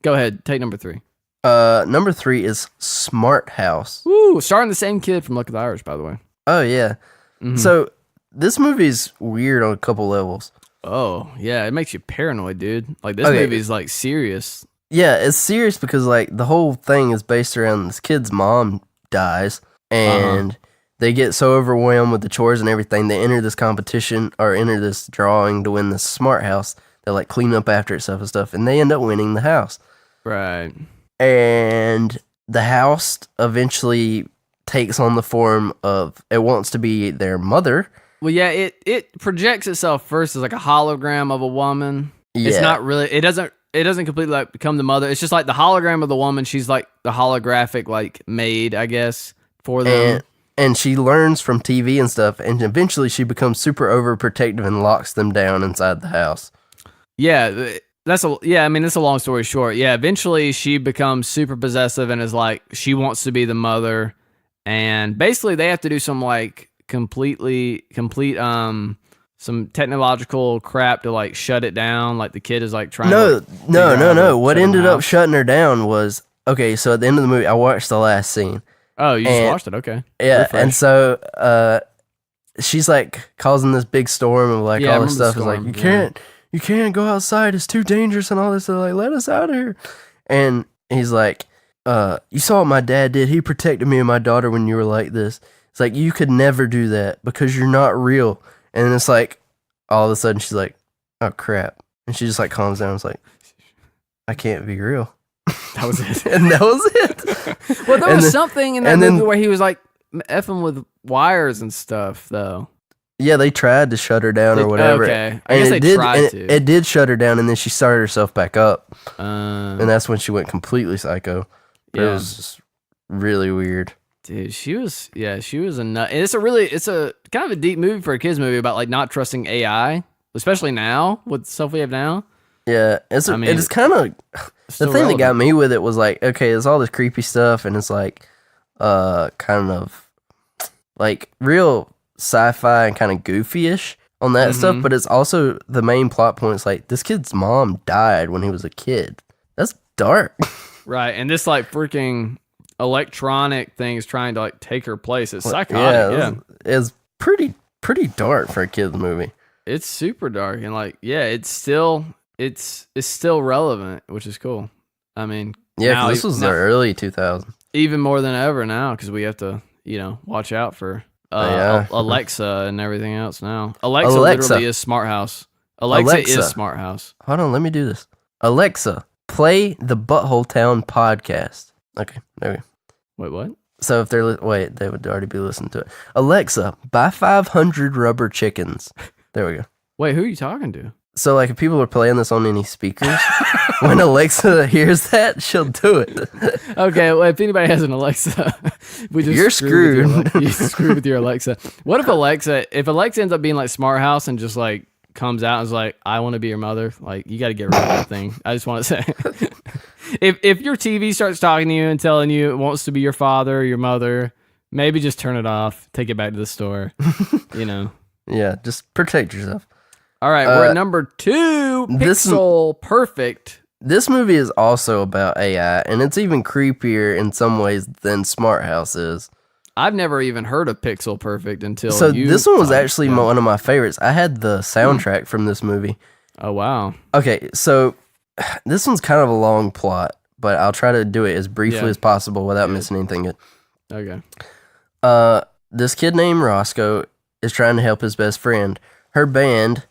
Go ahead, take number 3. Number 3 is Smart House. Woo, starring the same kid from Luck of the Irish, by the way. Oh yeah. Mm-hmm. So this movie's weird on a couple levels. Oh yeah, it makes you paranoid, dude. Like this movie's like serious. Yeah, it's serious because like the whole thing is based around this kid's mom dies, and they get so overwhelmed with the chores and everything. They enter this competition or enter this drawing to win this smart house. They like clean up after itself and stuff, and they end up winning the house. Right. And the house eventually takes on the form of it wants to be their mother. Well, yeah, it projects itself first as like a hologram of a woman. Yeah. It's not really. It doesn't completely like become the mother. It's just like the hologram of the woman. She's like the holographic like maid, I guess, for them. And she learns from TV and stuff, and eventually she becomes super overprotective and locks them down inside the house. Yeah, that's a long story short. Yeah, eventually she becomes super possessive and is like she wants to be the mother. And basically, they have to do some like complete some technological crap to like shut it down. Like the kid is like trying. No. What ended up shutting her down was so at the end of the movie, I watched the last scene. Oh, you just watched it? Okay. Yeah, refresh. And so she's like causing this big storm of like all this stuff. It's like you can't go outside. It's too dangerous and all this. They're like, let us out of here. And he's like. You saw what my dad did. He protected me and my daughter when you were like this. It's like, you could never do that because you're not real. And it's like, all of a sudden she's like, oh crap. And she just like calms down. It's like, I can't be real. That was it. And that was it. Well, there was something in that movie where he was like effing with wires and stuff though. Yeah, they tried to shut her down or whatever. Okay. I guess they tried to. It did shut her down, and then she started herself back up. And that's when she went completely psycho. It was just really weird. Dude, she was a nut. And it's a kind of a deep movie for a kids movie about like not trusting AI, especially now with stuff we have now. Yeah, it's kind of the thing that got me with it was like, okay, there's all this creepy stuff, and it's like, kind of like real sci-fi and kind of goofy-ish on that stuff, but it's also the main plot point is like this kid's mom died when he was a kid. That's dark. Right, and this like freaking electronic thing is trying to like take her place. It's psychotic. It's pretty dark for a kid's movie. It's super dark, and like it's still it's still relevant, which is cool. I mean, Yeah, now 'cause this was the now- early 2000s. even more than ever now because we have to, watch out for Yeah. Alexa and everything else now. Alexa Alexa. literally is smart house. Alexa is Alexa. smart house. Hold on, let me do this. Alexa, play the Butthole Town podcast. Okay, there we go. Wait, what? So if they're wait, they would already be listening to it. Alexa, buy 500 rubber chickens. There we go. Wait, who are you talking to? So like if people are playing this on any speakers, when Alexa hears that, she'll do it. Okay, well, if anybody has an Alexa, we just You're screw with screwed. you screw with your Alexa. What if Alexa ends up being like smart house and just like comes out and is like, I want to be your mother? Like, you got to get rid of that thing. I just want to say, if your TV starts talking to you and telling you it wants to be your father or your mother, maybe just turn it off, take it back to the store. Yeah, just protect yourself. All right, we're at number 2, this- Pixel Perfect. This movie is also about AI, and it's even creepier in some ways than Smart House is. I've never even heard of Pixel Perfect until So you this one was talked. actually one of my favorites. I had the soundtrack from this movie. Oh, wow. Okay, so this one's kind of a long plot, but I'll try to do it as briefly Yeah. as possible without Yeah. missing anything good. Okay. This kid named Roscoe is trying to help his best friend. Her band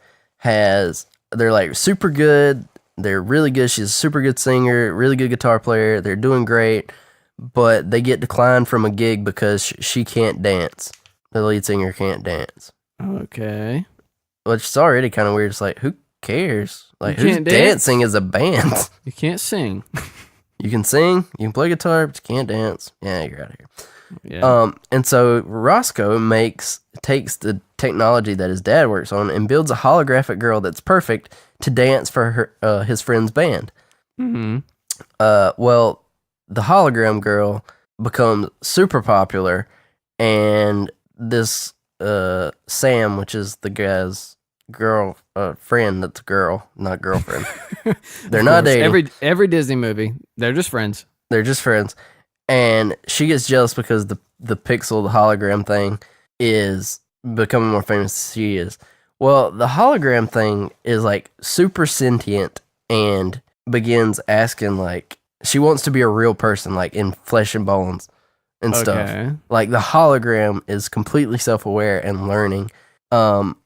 they're like super good. They're really good. She's a super good singer, really good guitar player. They're doing great, but they get declined from a gig because she can't dance. The lead singer can't dance, Okay. which is already kind of weird. It's like, who cares? Like, You who's can't dance? dancing as a band? You can't sing. You can sing, you can play guitar, but you can't dance. Yeah, you're out of here. Yeah. And so Roscoe takes the technology that his dad works on and builds a holographic girl that's perfect to dance for his friend's band. Mm-hmm. Well, the hologram girl becomes super popular, and this Sam, which is the guy's friend, that's a girl, not girlfriend. They're not dating. Every Disney movie, they're just friends. They're just friends. And she gets jealous because the pixel, the hologram thing, is becoming more famous than she is. Well, the hologram thing is like super sentient and begins asking, like, she wants to be a real person, like in flesh and bones and stuff. Okay. Like the hologram is completely self-aware and learning. And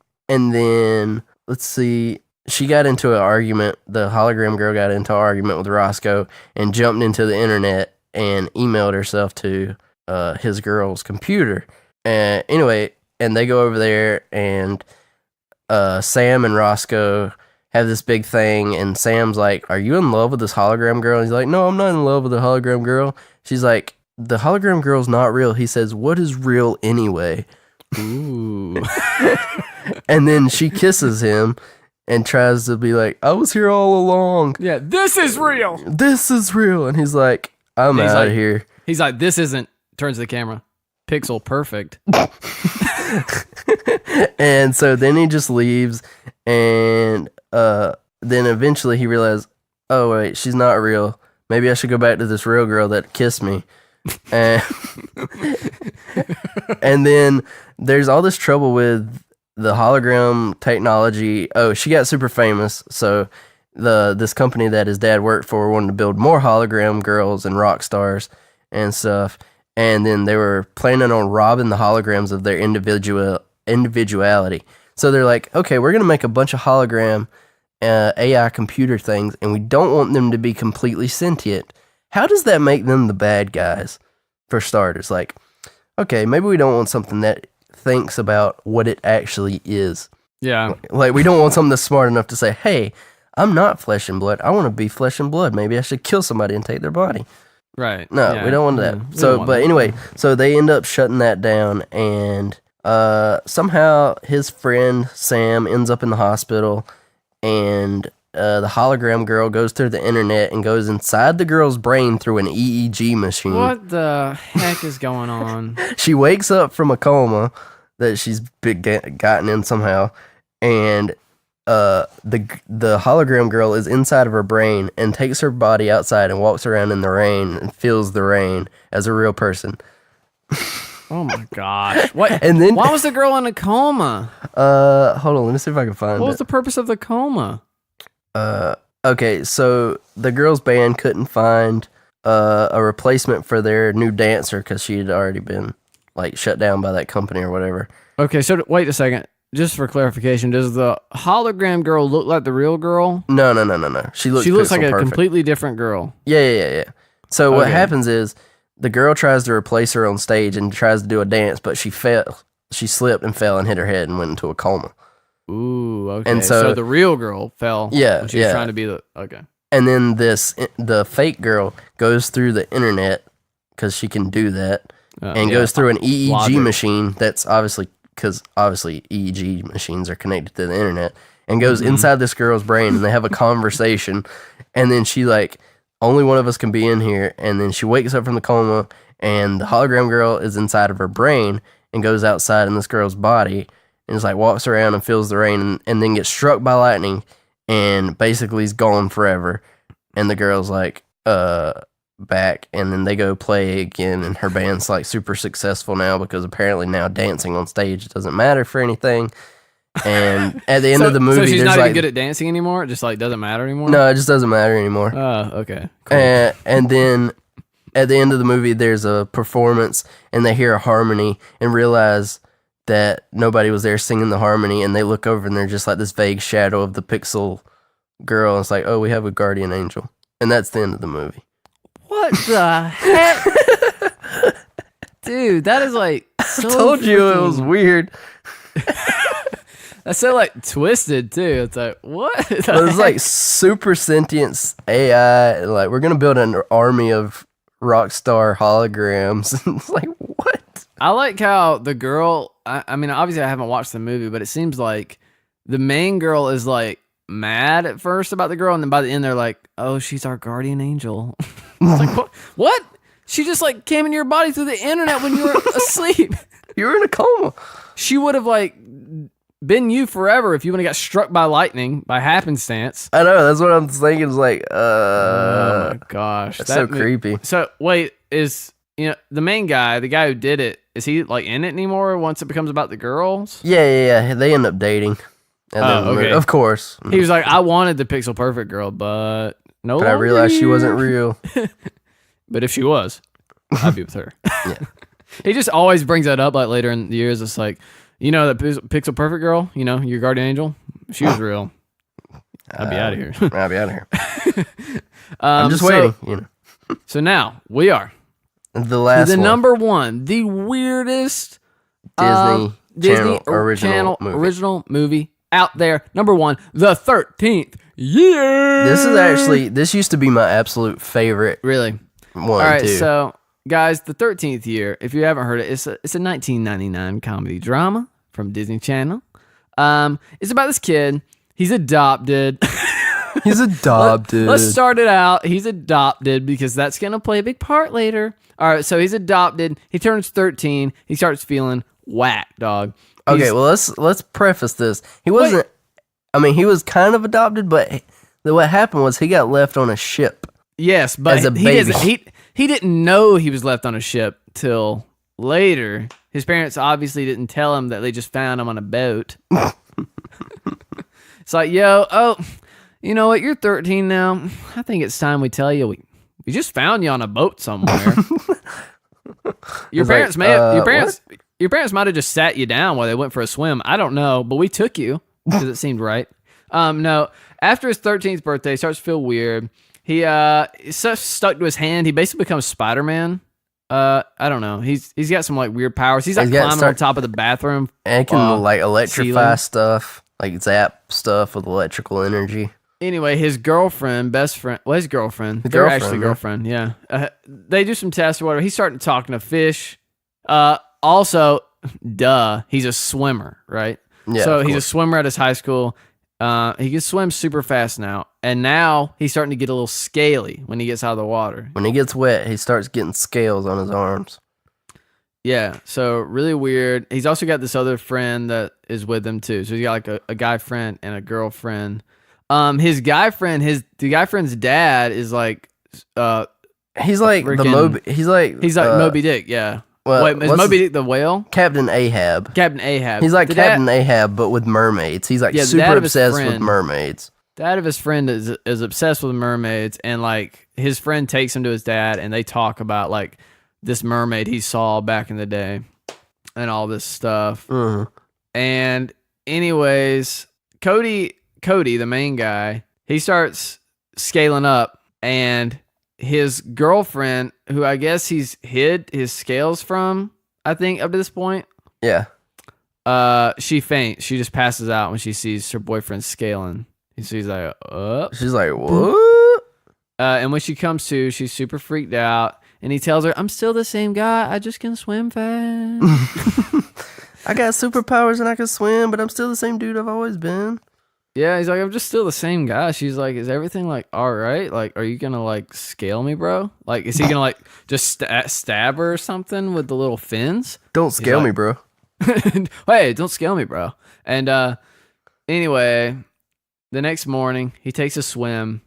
then let's see, she got into an argument. The hologram girl got into an argument with Roscoe and jumped into the internet and emailed herself to his girl's computer. And anyway, and they go over there, and Sam and Roscoe have this big thing, and Sam's like, "Are you in love with this hologram girl?" And he's like, "No, I'm not in love with the hologram girl." She's like, "The hologram girl's not real." He says, "What is real anyway?" Ooh. And then she kisses him and tries to be like, "I was here all along. Yeah, this is real. This is real." And he's like, "I'm He's out like- of here." He's like, this isn't, turns to the camera, Pixel Perfect. And so then he just leaves, and then eventually he realizes, oh wait, she's not real. Maybe I should go back to this real girl that kissed me. And, and then there's all this trouble with the hologram technology. Oh, she got super famous, so this company that his dad worked for wanted to build more hologram girls and rock stars and stuff. And then they were planning on robbing the holograms of their individuality. So they're like, okay, we're going to make a bunch of hologram AI computer things, and we don't want them to be completely sentient. How does that make them the bad guys, for starters? Like, okay, maybe we don't want something that thinks about what it actually is. Yeah. Like, we don't want something that's smart enough to say, hey, I'm not flesh and blood. I want to be flesh and blood. Maybe I should kill somebody and take their body. Right. No, Yeah. we don't want that. Yeah, we So, don't want but that. anyway, so they end up shutting that down, and somehow his friend Sam ends up in the hospital, and the hologram girl goes through the internet and goes inside the girl's brain through an EEG machine. What the heck is going on? She wakes up from a coma that she's gotten in somehow, and the hologram girl is inside of her brain and takes her body outside and walks around in the rain and feels the rain as a real person. Oh my gosh. What? And then Why was the girl in a coma? hold on, let me see if I can find What was it. the purpose of the coma? Okay, so the girls' band couldn't find a replacement for their new dancer because she had already been like shut down by that company or whatever. Okay, so wait a second. Just for clarification, does the hologram girl look like the real girl? No. She looks like a perfect. completely different girl. Yeah. So what Okay. happens is the girl tries to replace her on stage and tries to do a dance, but she fell. She slipped and fell and hit her head and went into a coma. Ooh, okay. And So so- the real girl fell. Yeah, when she was yeah. trying to be the okay. And then the fake girl goes through the internet because she can do that and Yeah. goes through an EEG Logic. machine that's obviously EEG machines are connected to the internet and goes Mm-hmm. inside this girl's brain and they have a conversation and then she like only one of us can be in here and then she wakes up from the coma and the hologram girl is inside of her brain and goes outside in this girl's body and just like walks around and feels the rain and then gets struck by lightning and basically is gone forever and the girl's like back and then they go play again and her band's like super successful now because apparently now dancing on stage doesn't matter for anything and at the end of the movie so she's there's not like even good at dancing anymore. It just like doesn't matter anymore. no it just doesn't matter anymore Okay. Cool. and then at the end of the movie there's a performance and they hear a harmony and realize that nobody was there singing the harmony and they look over and they're just like this vague shadow of the pixel girl and it's like, oh, we have a guardian angel, and that's the end of the movie. What the heck, dude? That is like. So I told you it was weird. That's so like twisted too. It's like what? It was like super sentient AI. Like we're gonna build an army of rock star holograms. It's like what? I like how the girl. I mean, obviously, I haven't watched the movie, but it seems like the main girl is like mad at first about the girl, and then by the end, they're like, "Oh, she's our guardian angel." It's like what? What? She just like came into your body through the internet when you were asleep. You were in a coma. She would have like been you forever if you would have got struck by lightning by happenstance. I know. That's what I'm thinking. It's like, Oh my gosh, that's so creepy. So wait, is the main guy, the guy who did it, is he like in it anymore once it becomes about the girls? Yeah. They end up dating. And then okay. Of course. He was like, I wanted the pixel perfect girl, but no. But I longer realized she here." wasn't real. But if she was, I'd be with her. Yeah. He just always brings that up like later in the years. It's like, that pixel perfect girl, your guardian angel, if she was real, I'd be out of here. I'll be out of here. I'm just waiting. So now we are The last the one. number one, the weirdest Disney Channel movie. original movie out there. Number one, the 13th year. This used to be my absolute favorite really. one. All right, too. so guys, the 13th year. If you haven't heard it, it's a 1999 comedy drama from Disney Channel. It's about this kid. He's adopted. He's adopted. Let's start it out. He's adopted because that's gonna play a big part later. All right, so he's adopted. He turns 13. He starts feeling whack, dog. Okay, well let's preface this. He wasn't. I mean, he was kind of adopted, but what happened was he got left on a ship. Yes, but as a he baby. he didn't know he was left on a ship till later. His parents obviously didn't tell him that they just found him on a boat. It's like, you know what? You're 13 now. I think it's time we tell you we just found you on a boat somewhere. Your parents your parents might have just sat you down while they went for a swim. I don't know, but we took you because it seemed right. No, after his 13th birthday, he starts to feel weird. He's so stuck to his hand. He basically becomes Spider-Man. I don't know. He's got some like weird powers. He's like climbing on top of the bathroom. And can like electrify ceiling. stuff, like zap stuff with electrical energy. Anyway, his girlfriend, best friend, his girlfriend. They're actually girlfriend, yeah. They do some tests or whatever. He's starting talking to fish. Also, he's a swimmer, right? Yeah. So of he's a course. swimmer at his high school. He can swim super fast now. And now he's starting to get a little scaly when he gets out of the water. When he gets wet, he starts getting scales on his arms. Yeah, so really weird. He's also got this other friend that is with him too. So he's got like a guy friend and a girlfriend. His guy friend, the guy friend's dad is like, He's like the Moby. He's like Moby Dick. Yeah. Well, Wait, is Moby Dick the whale? Captain Ahab. Captain Ahab. He's like The Captain Ahab, but with mermaids. He's like Yeah, the super dad of his obsessed with friend. mermaids. dad of his friend is obsessed with mermaids, and like his friend takes him to his dad, and they talk about like this mermaid he saw back in the day, and all this stuff. And anyways, Cody, the main guy, he starts scaling up, and his girlfriend, who I guess he's hid his scales from, I think up to this point. Yeah. She faints. She just passes out when she sees her boyfriend scaling. She's like, She's like, what? And when she comes to, she's super freaked out. And he tells her, I'm still the same guy. I just can swim fast. I got superpowers and I can swim, but I'm still the same dude I've always been. Yeah, he's like, I'm just still the same guy. She's like, is everything like all right? Like, are you gonna like scale me, bro? Like, is he gonna like just stab her or something with the little fins? Don't scale me, bro. Hey, don't scale me, bro. And anyway, the next morning he takes a swim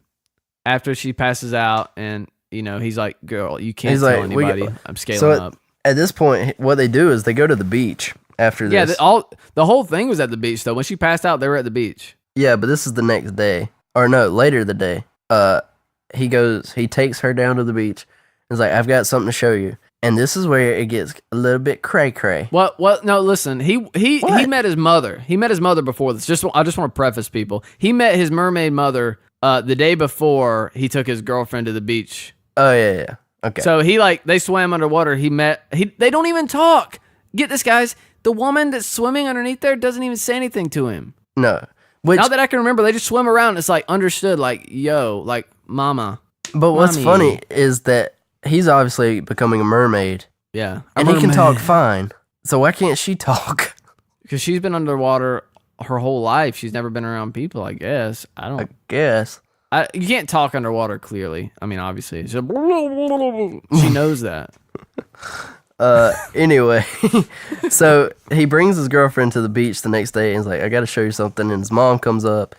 after she passes out, and you know he's like, girl, you can't tell anybody I'm scaling up. At this point, what they do is they go to the beach after this. Yeah, the whole thing was at the beach though. When she passed out, they were at the beach. Yeah, but this is the next day. Or no, later the day. He takes her down to the beach. He's like, I've got something to show you. And this is where it gets a little bit cray-cray. What? No, listen. He met his mother. He met his mother before this. I just want to preface people. He met his mermaid mother the day before he took his girlfriend to the beach. Oh, yeah. Okay. So they swam underwater. They don't even talk. Get this, guys. The woman that's swimming underneath there doesn't even say anything to him. No. Now that I can remember, they just swim around. It's like understood, like, yo, like, mama. But what's mommy. funny is that he's obviously becoming a mermaid. Yeah. And he can talk fine. So why can't she talk? Because she's been underwater her whole life. She's never been around people, I guess. I guess. You can't talk underwater, clearly. I mean, obviously. She knows that. Anyway, so he brings his girlfriend to the beach the next day and he's like, I got to show you something. And his mom comes up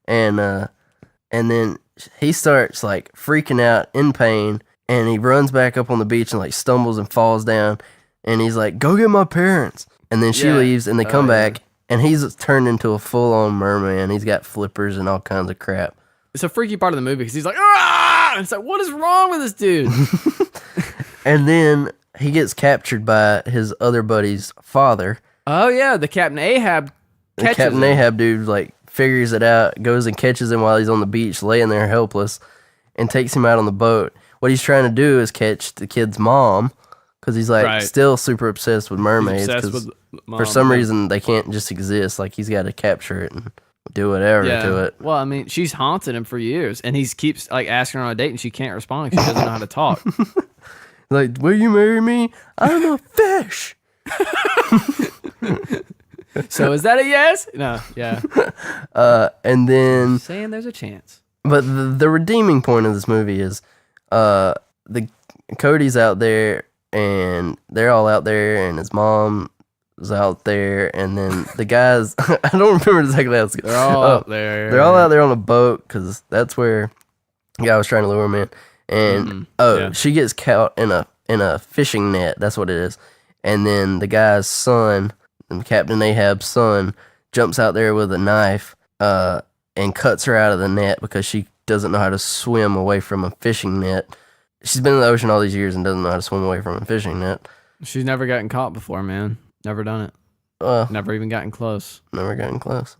and then he starts like freaking out in pain and he runs back up on the beach and like stumbles and falls down. And he's like, go get my parents. And then she leaves and they come back and he's turned into a full on merman. He's got flippers and all kinds of crap. It's a freaky part of the movie because he's like, ah! And it's like, what is wrong with this dude? And then he gets captured by his other buddy's father. Oh, yeah. The Captain Ahab catches him. Captain Ahab dude like figures it out, goes and catches him while he's on the beach laying there helpless and takes him out on the boat. What he's trying to do is catch the kid's mom because he's like still super obsessed with mermaids. Because for some reason they can't just exist. Like he's got to capture it and do whatever to it. Well, I mean, she's haunted him for years, and he keeps like asking her on a date, and she can't respond because she doesn't know how to talk. Like, will you marry me? I'm a fish. So is that a yes? No, yeah. And then saying there's a chance. But the redeeming point of this movie is, Cody's out there, and they're all out there, and his mom is out there, and then the guys, I don't remember exactly how it's going. They're all out there. They're all out there on a boat, because that's where the guy was trying to lure him in. And, she gets caught in a fishing net, that's what it is. And then the guy's son, Captain Ahab's son, jumps out there with a knife, and cuts her out of the net because she doesn't know how to swim away from a fishing net. She's been in the ocean all these years and doesn't know how to swim away from a fishing net. She's never gotten caught before, man. Never done it. Never even gotten close. Never gotten close.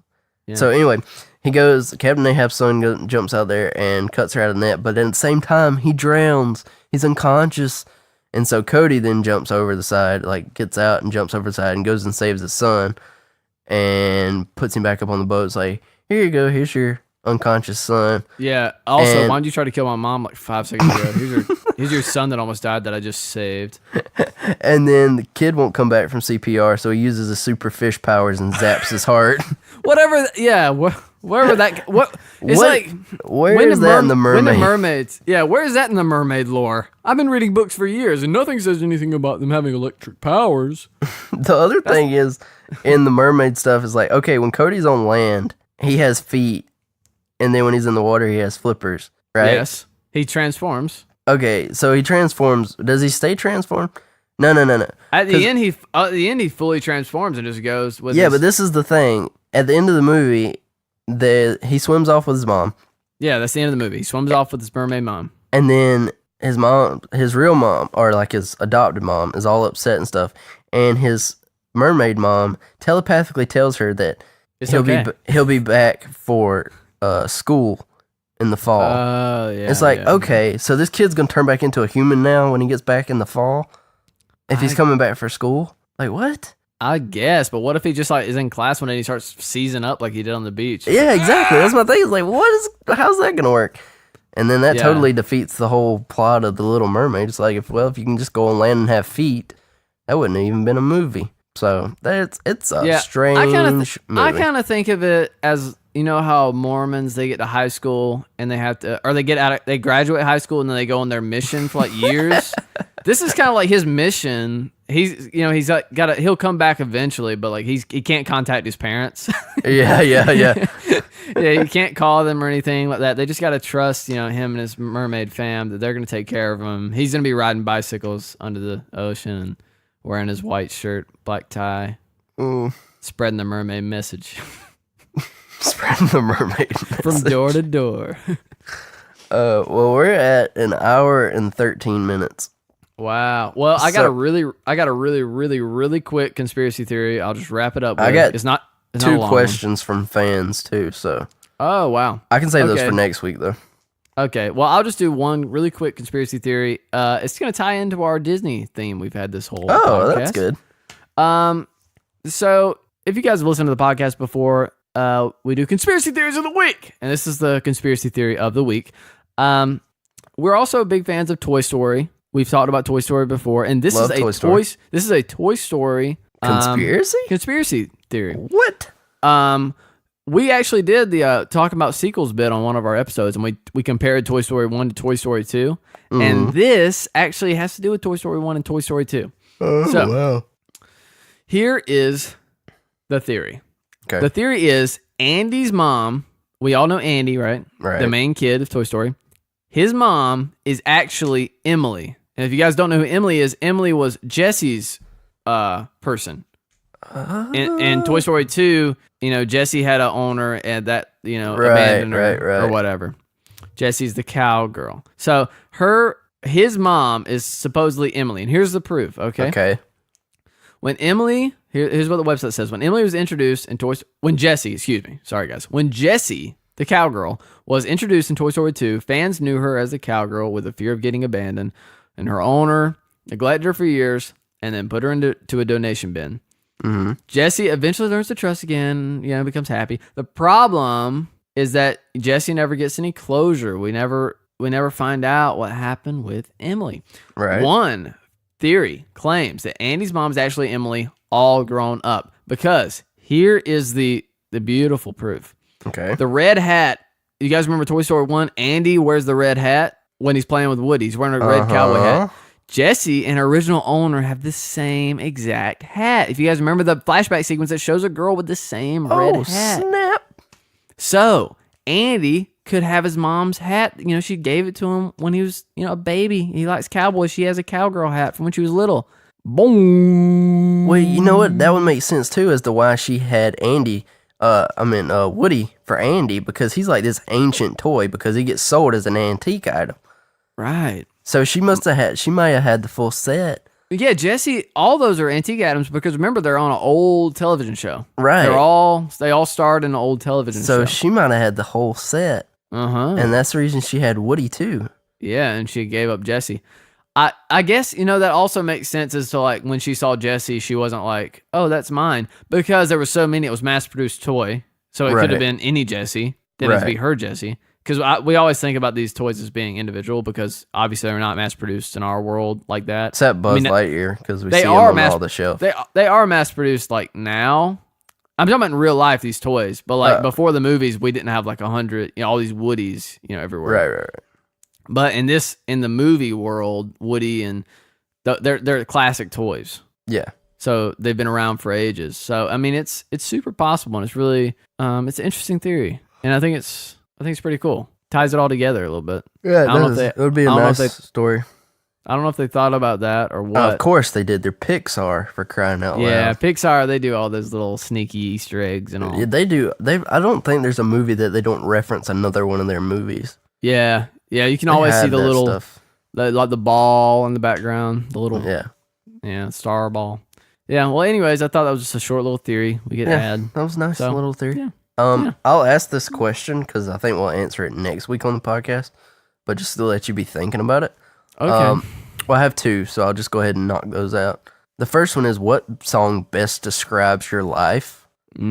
Yeah. So anyway, Captain Ahab's son jumps out there and cuts her out of the net, but at the same time, he drowns. He's unconscious. And so Cody then jumps over the side, like gets out and jumps over the side and goes and saves his son and puts him back up on the boat. It's like, here you go, here's your unconscious son. Yeah. Also, why did you try to kill my mom like 5 seconds ago? Here's your son that almost died that I just saved. And then the kid won't come back from CPR, so he uses his super fish powers and zaps his heart. Whatever. Yeah. Wherever that. What? It's like. Where is that in the mermaid? When the mermaids. Yeah. Where is that in the mermaid lore? I've been reading books for years, and nothing says anything about them having electric powers. The other thing is, in the mermaid stuff, is like, okay, when Cody's on land, he has feet, and then when he's in the water, he has flippers, right? Yes. He transforms. Okay, so he transforms. Does he stay transformed? No. At the end, he fully transforms and just goes with. Yeah, but this is the thing. At the end of the movie, he swims off with his mom, Yeah, that's the end of the movie. He swims off with his mermaid mom. and then his real mom, or like his adopted mom, is all upset and stuff, and his mermaid mom telepathically tells her that It's he'll okay. he'll be back for school in the fall. Oh, yeah. It's like, yeah. okay, so this kid's gonna turn back into a human now when he gets back in the fall, if he's coming back for school. Like, what? I guess, but what if he just like is in class one day and he starts seizing up like he did on the beach? Yeah, exactly. That's my thing. It's like, how's that gonna work? And then that Yeah. totally defeats the whole plot of The Little Mermaid. It's like, if you can just go on land and have feet, that wouldn't have even been a movie. So it's a strange movie. I kind of think of it as, you know how Mormons, they get to high school and they have to, or they graduate high school and then they go on their mission for like years. This is kind of like his mission. He'll come back eventually, but like he can't contact his parents. Yeah. Yeah, you can't call them or anything like that. They just got to trust, him and his mermaid fam that they're going to take care of him. He's going to be riding bicycles under the ocean and wearing his white shirt, black tie, spreading the mermaid message. Spreading the mermaid From message. door to door. Well, we're at an hour and 13 minutes. Wow. Well, I got a really quick conspiracy theory. I'll just wrap it up with. I got it's not a two long questions from fans too, so one. Oh, wow. I can save those Okay. for next week though. Okay. Well, I'll just do one really quick conspiracy theory. It's going to tie into our Disney theme we've had this whole Oh, podcast. that's good. So if you guys have listened to the podcast before, we do conspiracy theories of the week, and this is the conspiracy theory of the week. We're also big fans of Toy Story. We've talked about Toy Story before, and this Love is Toy Story. This is a Toy Story conspiracy theory. What? We actually did the talking about sequels bit on one of our episodes, and we compared Toy Story 1 to Toy Story 2, and this actually has to do with Toy Story 1 and Toy Story 2. Wow. Here is the theory. Okay. The theory is Andy's mom. We all know Andy, right? Right. The main kid of Toy Story. His mom is actually Emily. And if you guys don't know who Emily is, Emily was Jesse's person. In Toy Story 2, Jesse had an owner and that, abandoned her or whatever. Jesse's the cowgirl. So his mom is supposedly Emily. And here's the proof, okay? Okay. When Emily, here's what the website says. When Emily was introduced in when Jessie, the cowgirl, was introduced in Toy Story 2, fans knew her as the cowgirl with a fear of getting abandoned, and her owner neglected her for years and then put her into a donation bin. Mm-hmm. Jessie eventually learns to trust again, becomes happy. The problem is that Jessie never gets any closure. We never find out what happened with Emily. Right. One theory claims that Andy's mom is actually Emily, all grown up. Because here is the beautiful proof. Okay. The red hat. You guys remember Toy Story 1? Andy wears the red hat when he's playing with Woody. He's wearing a red cowboy hat. Jessie and her original owner have the same exact hat. If you guys remember the flashback sequence that shows a girl with the same red hat. Snap. So Andy could have his mom's hat. She gave it to him when he was, a baby. He likes cowboys. She has a cowgirl hat from when she was little. Boom. Well, you know what? That would make sense too as to why she had Woody for Andy, because he's like this ancient toy because he gets sold as an antique item. Right. So she might have had the full set. Yeah, Jessie, all those are antique items because remember they're on an old television show. Right. They all starred in an old television show. So she might have had the whole set. Uh-huh. And that's the reason she had Woody too. Yeah, and she gave up Jessie. I guess, that also makes sense as to like when she saw Jessie, she wasn't like, oh, that's mine. Because there were so many, it was mass-produced toy. So it could have been any Jessie. Didn't have to be her Jessie. Because we always think about these toys as being individual because obviously they're not mass-produced in our world like that. Except Buzz Lightyear, because we see they him are on all the shelf. They are mass-produced like now. I'm talking about in real life, these toys. But like before the movies, we didn't have like 100, all these Woodies, everywhere. Right. But in the movie world, Woody and they're classic toys. Yeah. So they've been around for ages. So I mean, it's super possible, and it's really it's an interesting theory, and I think it's pretty cool. Ties it all together a little bit. Yeah, I don't know if it would be a nice story. I don't know if they thought about that or what. Of course they did. They're Pixar, for crying out loud. Yeah, Pixar, they do all those little sneaky Easter eggs and all. Yeah, they do. I don't think there's a movie that they don't reference another one of their movies. Yeah, you can They always see have the that little, stuff. like the ball in the background, the little, Yeah. star ball. Yeah, well, anyways, I thought that was just a short little theory we could add. That was nice, So, little theory. yeah. I'll ask this question because I think we'll answer it next week on the podcast, but just to let you be thinking about it. Okay. Well, I have two, so I'll just go ahead and knock those out. The first one is, what song best describes your life? So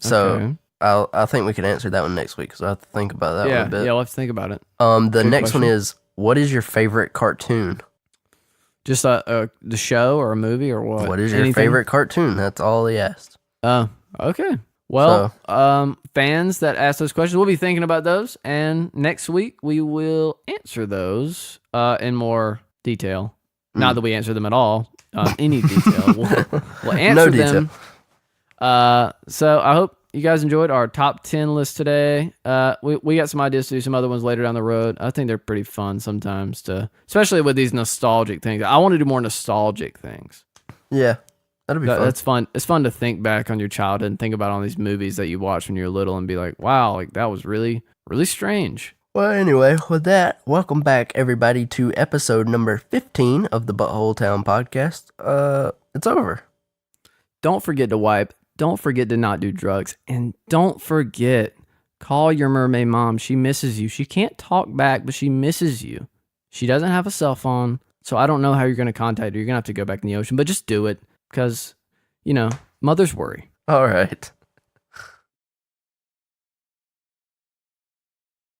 Okay. I think we can answer that one next week, so I have to think about that one a bit. Yeah, we'll have to think about it. The Good next question. one is, what is your favorite cartoon? Just the show or a movie or what? What is your Anything? favorite cartoon? That's all he asked. Okay. Well, fans that ask those questions, we'll be thinking about those, and next week we will answer those in more detail. Not that we answer them at all, any detail. We'll answer No detail. them. So I hope you guys enjoyed our top 10 list today. We got some ideas to do some other ones later down the road. I think they're pretty fun sometimes especially with these nostalgic things. I want to do more nostalgic things. Yeah, that'll be fun. That's fun. It's fun to think back on your childhood and think about all these movies that you watched when you were little and be like, wow, like that was really, really strange. Well, anyway, with that, welcome back, everybody, to episode number 15 of the Butthole Town podcast. It's over. Don't forget to wipe. Don't forget to not do drugs. And don't forget, call your mermaid mom. She misses you. She can't talk back, but she misses you. She doesn't have a cell phone, so I don't know how you're going to contact her. You're going to have to go back in the ocean, but just do it because, mothers worry. All right.